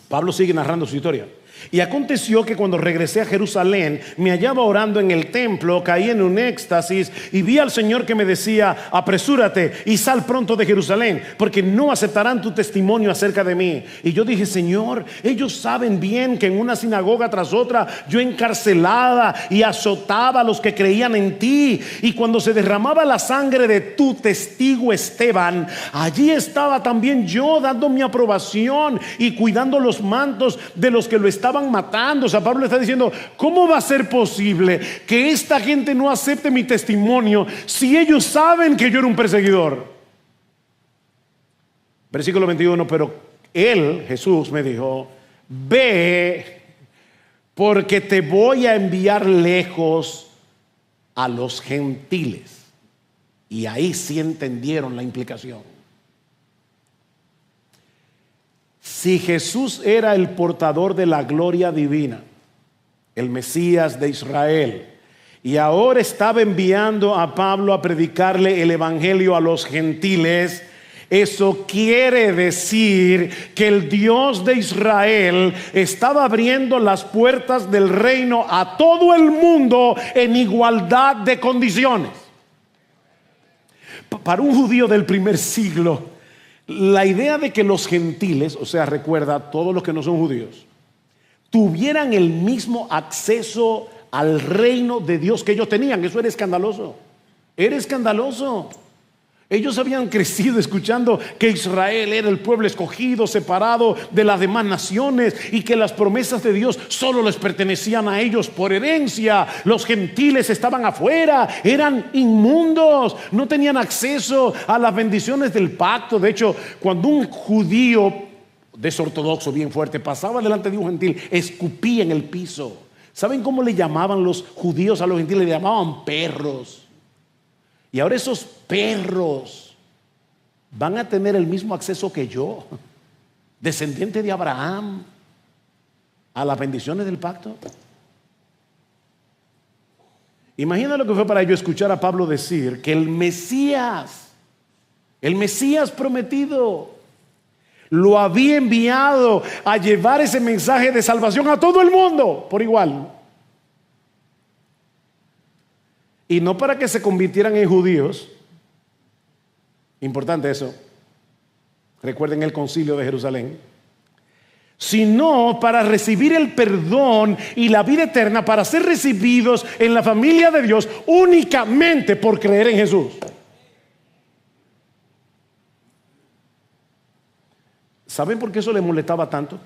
Pablo sigue narrando su historia. Y aconteció que cuando regresé a Jerusalén, me hallaba orando en el templo, caí en un éxtasis y vi al Señor que me decía: apresúrate y sal pronto de Jerusalén, porque no aceptarán tu testimonio acerca de mí. Y yo dije: Señor, ellos saben bien que en una sinagoga tras otra yo encarcelaba y azotaba a los que creían en ti. Y cuando se derramaba la sangre de tu testigo Esteban, allí estaba también yo dando mi aprobación y cuidando los mantos de los que lo estaban estaban matando. O sea, Pablo está diciendo, ¿cómo va a ser posible que esta gente no acepte mi testimonio si ellos saben que yo era un perseguidor? Versículo 21, pero él, Jesús, me dijo, ve, porque te voy a enviar lejos a los gentiles. Y ahí sí entendieron la implicación. Si Jesús era el portador de la gloria divina, el Mesías de Israel, y ahora estaba enviando a Pablo a predicarle el evangelio a los gentiles, eso quiere decir que el Dios de Israel estaba abriendo las puertas del reino a todo el mundo en igualdad de condiciones. Para un judío del primer siglo, la idea de que los gentiles, o sea, recuerda, todos los que no son judíos, tuvieran el mismo acceso al reino de Dios que ellos tenían, eso era escandaloso. Era escandaloso. Ellos habían crecido escuchando que Israel era el pueblo escogido, separado de las demás naciones, y que las promesas de Dios solo les pertenecían a ellos por herencia. Los gentiles estaban afuera, eran inmundos, no tenían acceso a las bendiciones del pacto. De hecho, cuando un judío desortodoxo bien fuerte pasaba delante de un gentil, escupía en el piso. ¿Saben cómo le llamaban los judíos a los gentiles? Le llamaban perros. Y ahora esos perros van a tener el mismo acceso que yo, descendiente de Abraham, a las bendiciones del pacto. Imagina lo que fue para ellos escuchar a Pablo decir que el Mesías prometido, lo había enviado a llevar ese mensaje de salvación a todo el mundo por igual. Y no para que se convirtieran en judíos. Importante eso. Recuerden el concilio de Jerusalén. Sino para recibir el perdón y la vida eterna, para ser recibidos en la familia de Dios únicamente por creer en Jesús. ¿Saben por qué eso le molestaba tanto?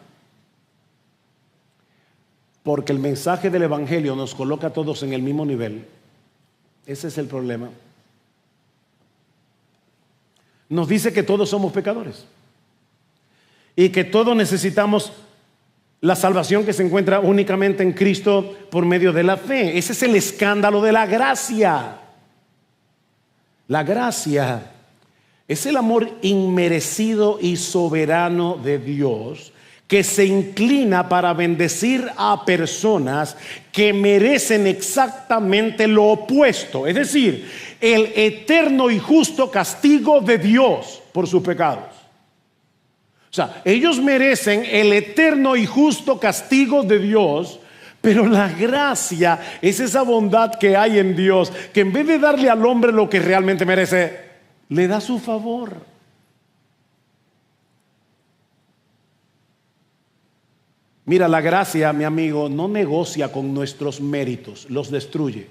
Porque el mensaje del evangelio nos coloca a todos en el mismo nivel. Ese es el problema. Nos dice que todos somos pecadores y que todos necesitamos la salvación que se encuentra únicamente en Cristo por medio de la fe. Ese es el escándalo de la gracia. La gracia es el amor inmerecido y soberano de Dios, que se inclina para bendecir a personas que merecen exactamente lo opuesto, es decir, el eterno y justo castigo de Dios por sus pecados. O sea, ellos merecen el eterno y justo castigo de Dios, pero la gracia es esa bondad que hay en Dios, que en vez de darle al hombre lo que realmente merece, le da su favor. Mira, la gracia, mi amigo, no negocia con nuestros méritos, los destruye.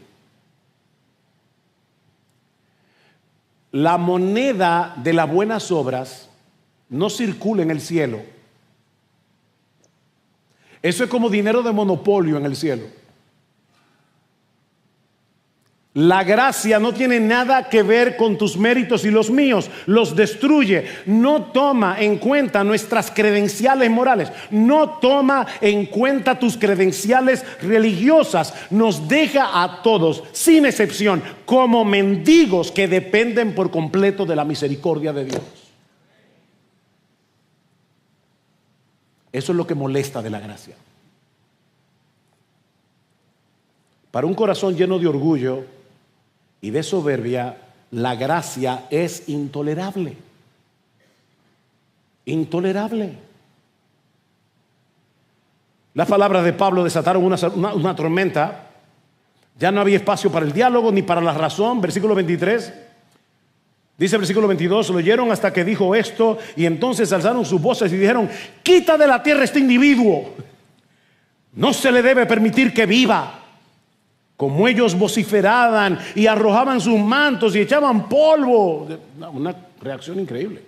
La moneda de las buenas obras no circula en el cielo. Eso es como dinero de monopolio en el cielo. La gracia no tiene nada que ver con tus méritos y los míos, los destruye. No toma en cuenta nuestras credenciales morales, no toma en cuenta tus credenciales religiosas. Nos deja a todos, sin excepción, como mendigos que dependen por completo de la misericordia de Dios. Eso es lo que molesta de la gracia. Para un corazón lleno de orgullo y de soberbia, la gracia es intolerable. Intolerable. Las palabras de Pablo desataron una tormenta. Ya no había espacio para el diálogo ni para la razón. Versículo 23. Dice el versículo 22, lo oyeron hasta que dijo esto, y entonces alzaron sus voces y dijeron: quita de la tierra este individuo. No se le debe permitir que viva. Como ellos vociferaban y arrojaban sus mantos y echaban polvo. Una reacción increíble.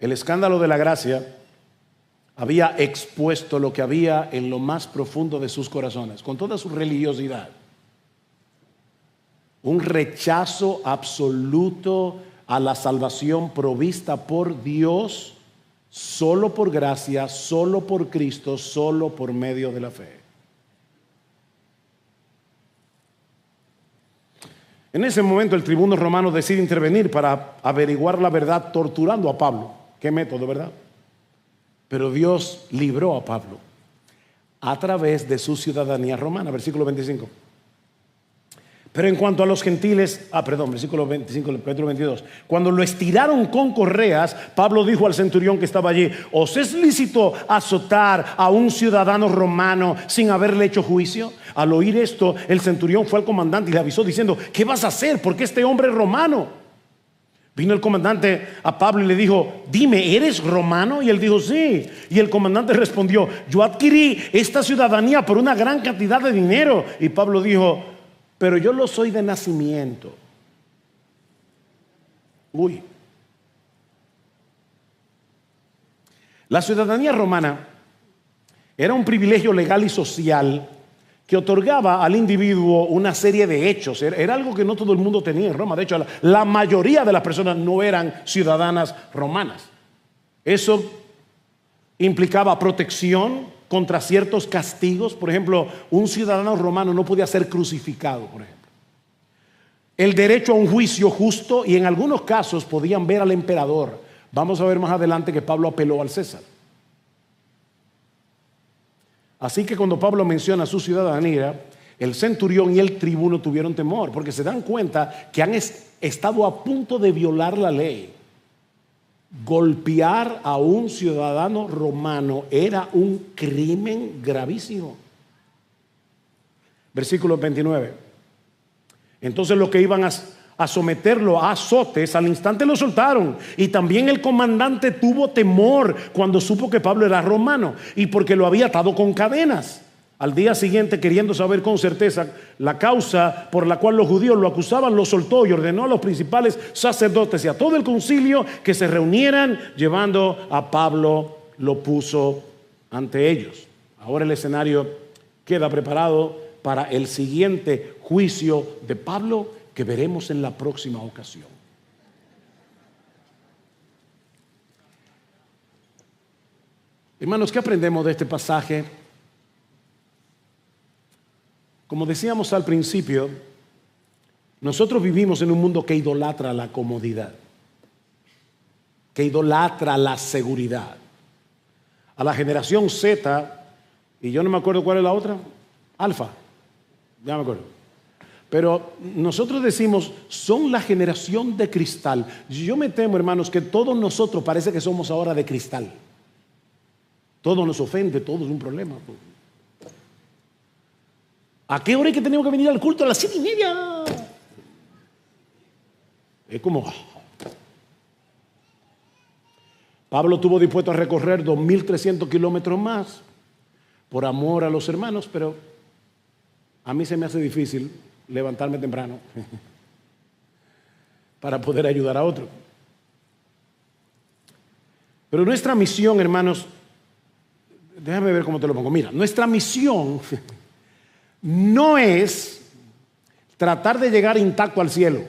El escándalo de la gracia había expuesto lo que había en lo más profundo de sus corazones, con toda su religiosidad. Un rechazo absoluto a la salvación provista por Dios, solo por gracia, solo por Cristo, solo por medio de la fe. En ese momento el tribuno romano decide intervenir para averiguar la verdad, torturando a Pablo. ¿Qué método, verdad? Pero Dios libró a Pablo a través de su ciudadanía romana. Versículo 25. Pero en cuanto a los gentiles, versículo 25, capítulo 22. Cuando lo estiraron con correas, Pablo dijo al centurión que estaba allí: ¿os es lícito azotar a un ciudadano romano sin haberle hecho juicio? Al oír esto, el centurión fue al comandante y le avisó diciendo: ¿qué vas a hacer? Porque este hombre es romano. Vino el comandante a Pablo y le dijo: dime, ¿eres romano? Y él dijo: sí. Y el comandante respondió: yo adquirí esta ciudadanía por una gran cantidad de dinero. Y Pablo dijo: pero yo lo soy de nacimiento. La ciudadanía romana era un privilegio legal y social que otorgaba al individuo una serie de hechos. Era algo que no todo el mundo tenía en Roma. De hecho, la mayoría de las personas no eran ciudadanas romanas. Eso implicaba protección contra ciertos castigos. Por ejemplo, un ciudadano romano no podía ser crucificado, por ejemplo. El derecho a un juicio justo, y en algunos casos podían ver al emperador. Vamos a ver más adelante que Pablo apeló al César. Así que cuando Pablo menciona su ciudadanía, el centurión y el tribuno tuvieron temor, porque se dan cuenta que han estado a punto de violar la ley. Golpear a un ciudadano romano era un crimen gravísimo. Versículo 29. Entonces los que iban a someterlo a azotes, al instante lo soltaron. Y también el comandante tuvo temor cuando supo que Pablo era romano, y porque lo había atado con cadenas. Al día siguiente, queriendo saber con certeza la causa por la cual los judíos lo acusaban, lo soltó y ordenó a los principales sacerdotes y a todo el concilio que se reunieran. Llevando a Pablo, lo puso ante ellos. Ahora el escenario queda preparado para el siguiente juicio de Pablo, que veremos en la próxima ocasión. Hermanos, ¿qué aprendemos de este pasaje? Como decíamos al principio, nosotros vivimos en un mundo que idolatra la comodidad, que idolatra la seguridad. A la generación Z, y yo no me acuerdo cuál es la otra, Alfa, ya me acuerdo. Pero nosotros decimos, son la generación de cristal. Yo me temo, hermanos, que todos nosotros parece que somos ahora de cristal. Todo nos ofende, todo es un problema. ¿A qué hora es que tenemos que venir al culto? A las 7:30. Es como... Pablo estuvo dispuesto a recorrer 2.300 kilómetros más por amor a los hermanos, pero a mí se me hace difícil levantarme temprano para poder ayudar a otro. Pero nuestra misión, hermanos, déjame ver cómo te lo pongo. Mira, nuestra misión no es tratar de llegar intacto al cielo.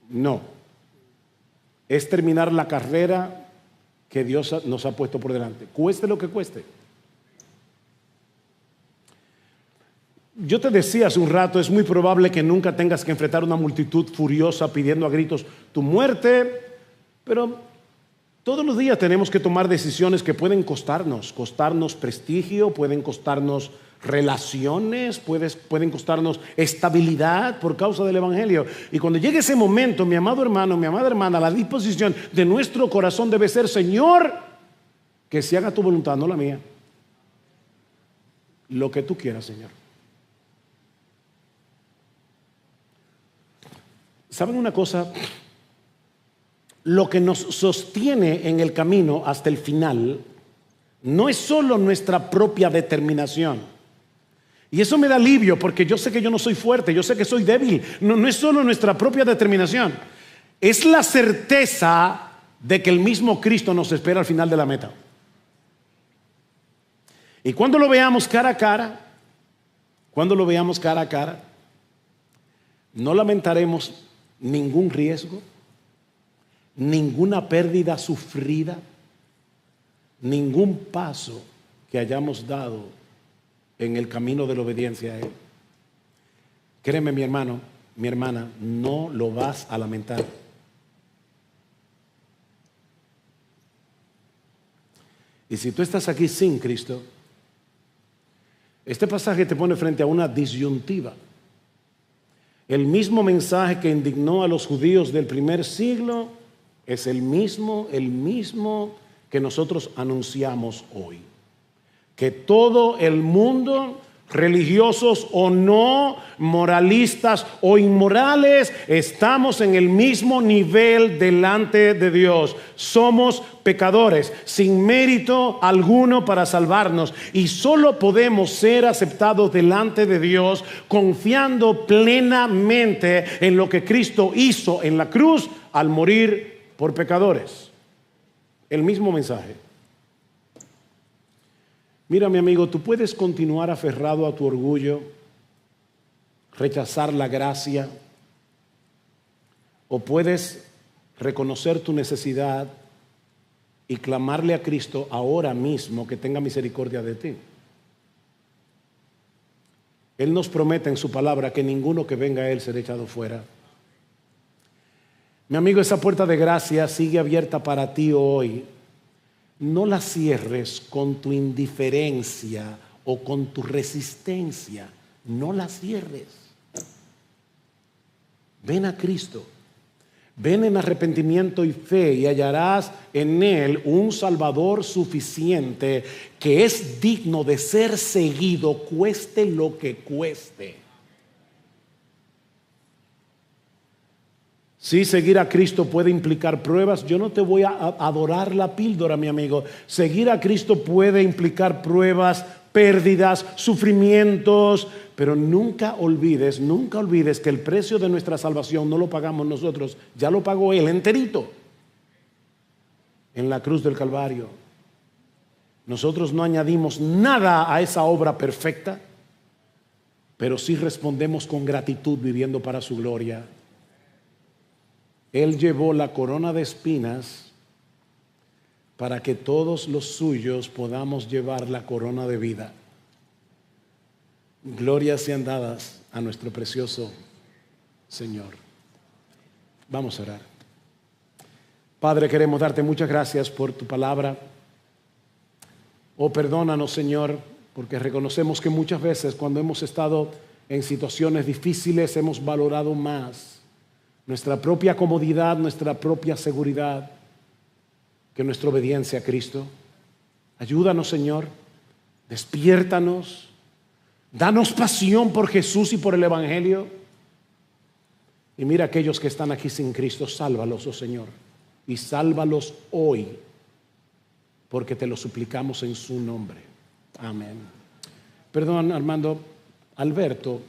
No. Es terminar la carrera que Dios nos ha puesto por delante, cueste lo que cueste. Yo te decía hace un rato, es muy probable que nunca tengas que enfrentar una multitud furiosa pidiendo a gritos tu muerte, pero todos los días tenemos que tomar decisiones que pueden costarnos prestigio, pueden costarnos relaciones, pueden costarnos estabilidad por causa del evangelio. Y cuando llegue ese momento, mi amado hermano, mi amada hermana, la disposición de nuestro corazón debe ser: Señor, que se haga tu voluntad, no la mía. Lo que tú quieras, Señor. ¿Saben una cosa? Lo que nos sostiene en el camino hasta el final no es solo nuestra propia determinación. Y eso me da alivio, porque yo sé que yo no soy fuerte, yo sé que soy débil. No es solo nuestra propia determinación, es la certeza de que el mismo Cristo nos espera al final de la meta. Y cuando lo veamos cara a cara, no lamentaremos ningún riesgo, ninguna pérdida sufrida, ningún paso que hayamos dado en el camino de la obediencia a Él. Créeme, mi hermano, mi hermana, no lo vas a lamentar. Y si tú estás aquí sin Cristo, este pasaje te pone frente a una disyuntiva. El mismo mensaje que indignó a los judíos del primer siglo es el mismo que nosotros anunciamos hoy. Que todo el mundo, religiosos o no, moralistas o inmorales, estamos en el mismo nivel delante de Dios. Somos pecadores sin mérito alguno para salvarnos, y solo podemos ser aceptados delante de Dios confiando plenamente en lo que Cristo hizo en la cruz al morir por pecadores. El mismo mensaje. Mira, mi amigo, tú puedes continuar aferrado a tu orgullo, rechazar la gracia, o puedes reconocer tu necesidad y clamarle a Cristo ahora mismo que tenga misericordia de ti. Él nos promete en su palabra que ninguno que venga a Él será echado fuera. Mi amigo, esa puerta de gracia sigue abierta para ti hoy. No la cierres con tu indiferencia o con tu resistencia. No la cierres. Ven a Cristo. Ven en arrepentimiento y fe y hallarás en Él un Salvador suficiente que es digno de ser seguido, cueste lo que cueste. Sí, seguir a Cristo puede implicar pruebas. Yo no te voy a adorar la píldora, mi amigo. Seguir a Cristo puede implicar pruebas, pérdidas, sufrimientos, pero nunca olvides que el precio de nuestra salvación no lo pagamos nosotros, ya lo pagó Él enterito en la cruz del Calvario. Nosotros no añadimos nada a esa obra perfecta, pero sí respondemos con gratitud viviendo para su gloria. Él llevó la corona de espinas para que todos los suyos podamos llevar la corona de vida. Glorias sean dadas a nuestro precioso Señor. Vamos a orar. Padre, queremos darte muchas gracias por tu palabra. Oh, perdónanos, Señor, porque reconocemos que muchas veces cuando hemos estado en situaciones difíciles hemos valorado más nuestra propia comodidad, nuestra propia seguridad, que nuestra obediencia a Cristo. Ayúdanos, Señor, despiértanos, danos pasión por Jesús y por el Evangelio. Y mira a aquellos que están aquí sin Cristo, sálvalos, oh Señor, y sálvalos hoy, porque te lo suplicamos en su nombre. Amén. Perdón, Armando. Alberto,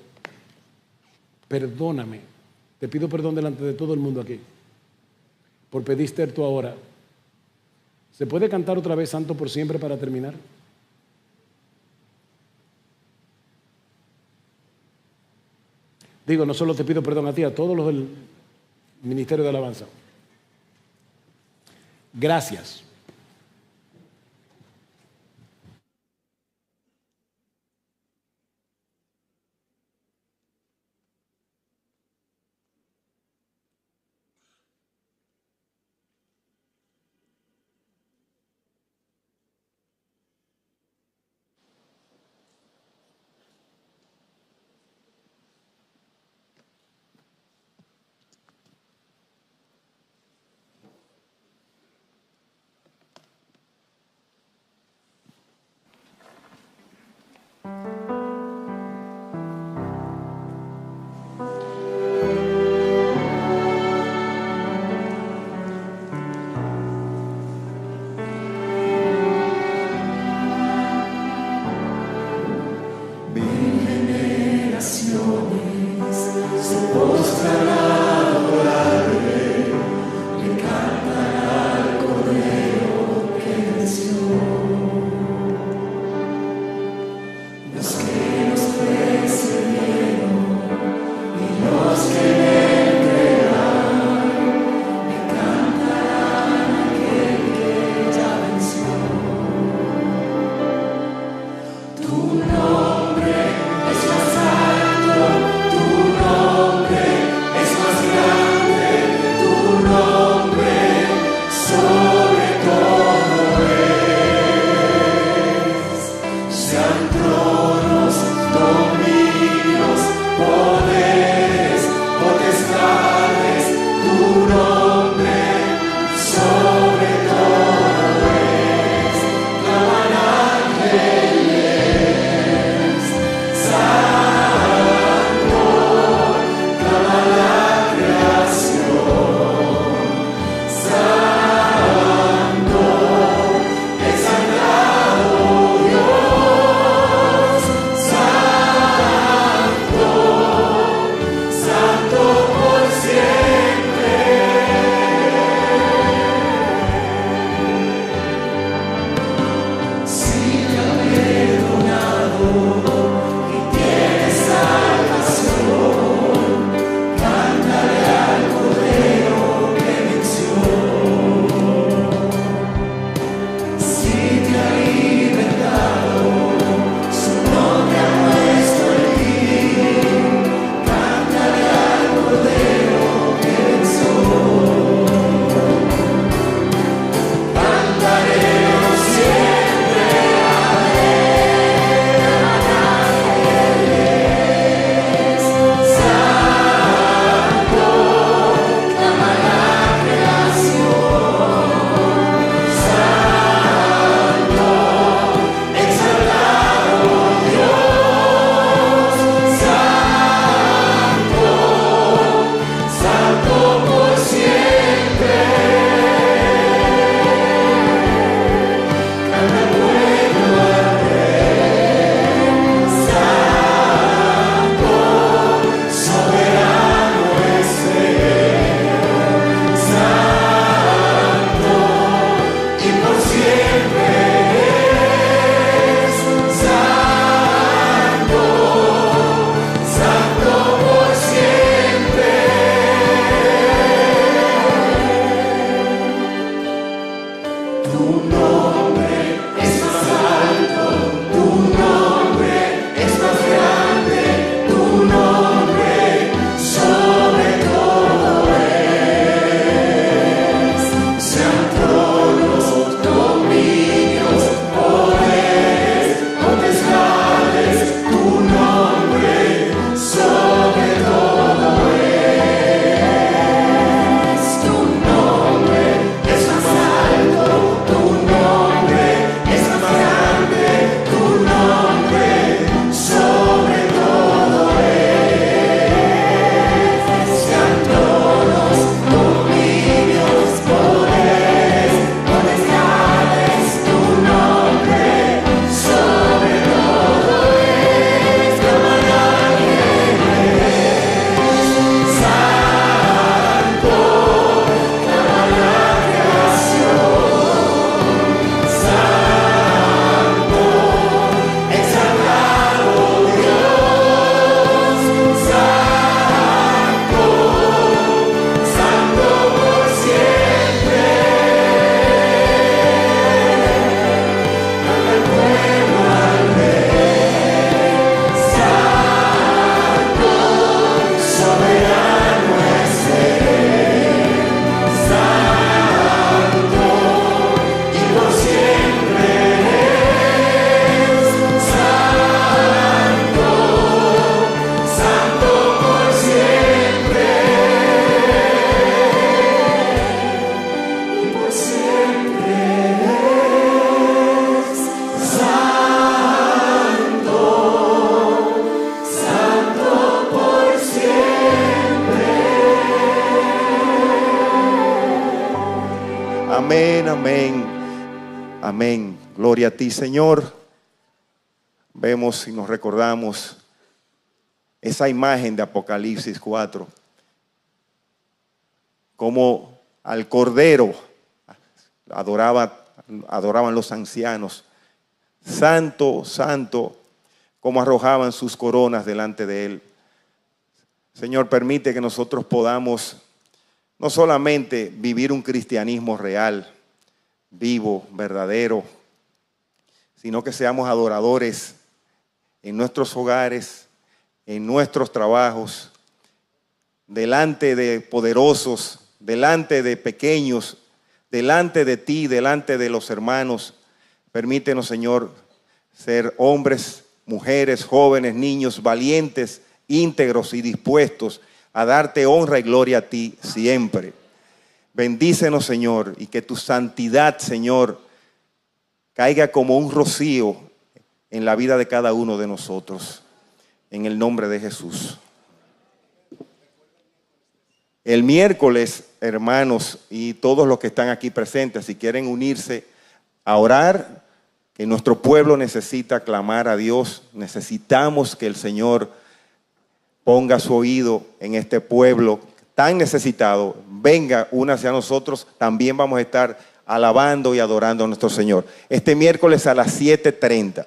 perdóname. Te pido perdón delante de todo el mundo aquí por pediste esto ahora. ¿Se puede cantar otra vez Santo por siempre para terminar? Digo, no solo te pido perdón a ti, a todos los del Ministerio de Alabanza. Gracias. Amén, amén, amén. Gloria a ti, Señor. Vemos y nos recordamos esa imagen de Apocalipsis 4, como al Cordero adoraban los ancianos. Santo, santo, como arrojaban sus coronas delante de Él. Señor, permite que nosotros podamos no solamente vivir un cristianismo real, vivo, verdadero, sino que seamos adoradores en nuestros hogares, en nuestros trabajos, delante de poderosos, delante de pequeños, delante de ti, delante de los hermanos. Permítenos, Señor, ser hombres, mujeres, jóvenes, niños, valientes, íntegros y dispuestos a darte honra y gloria a ti siempre. Bendícenos, Señor, y que tu santidad, Señor, caiga como un rocío en la vida de cada uno de nosotros. En el nombre de Jesús. El miércoles, hermanos, y todos los que están aquí presentes, si quieren unirse a orar, que nuestro pueblo necesita clamar a Dios, necesitamos que el Señor ponga su oído en este pueblo tan necesitado. Venga, únase a nosotros, también vamos a estar alabando y adorando a nuestro Señor. Este miércoles a las 7:30.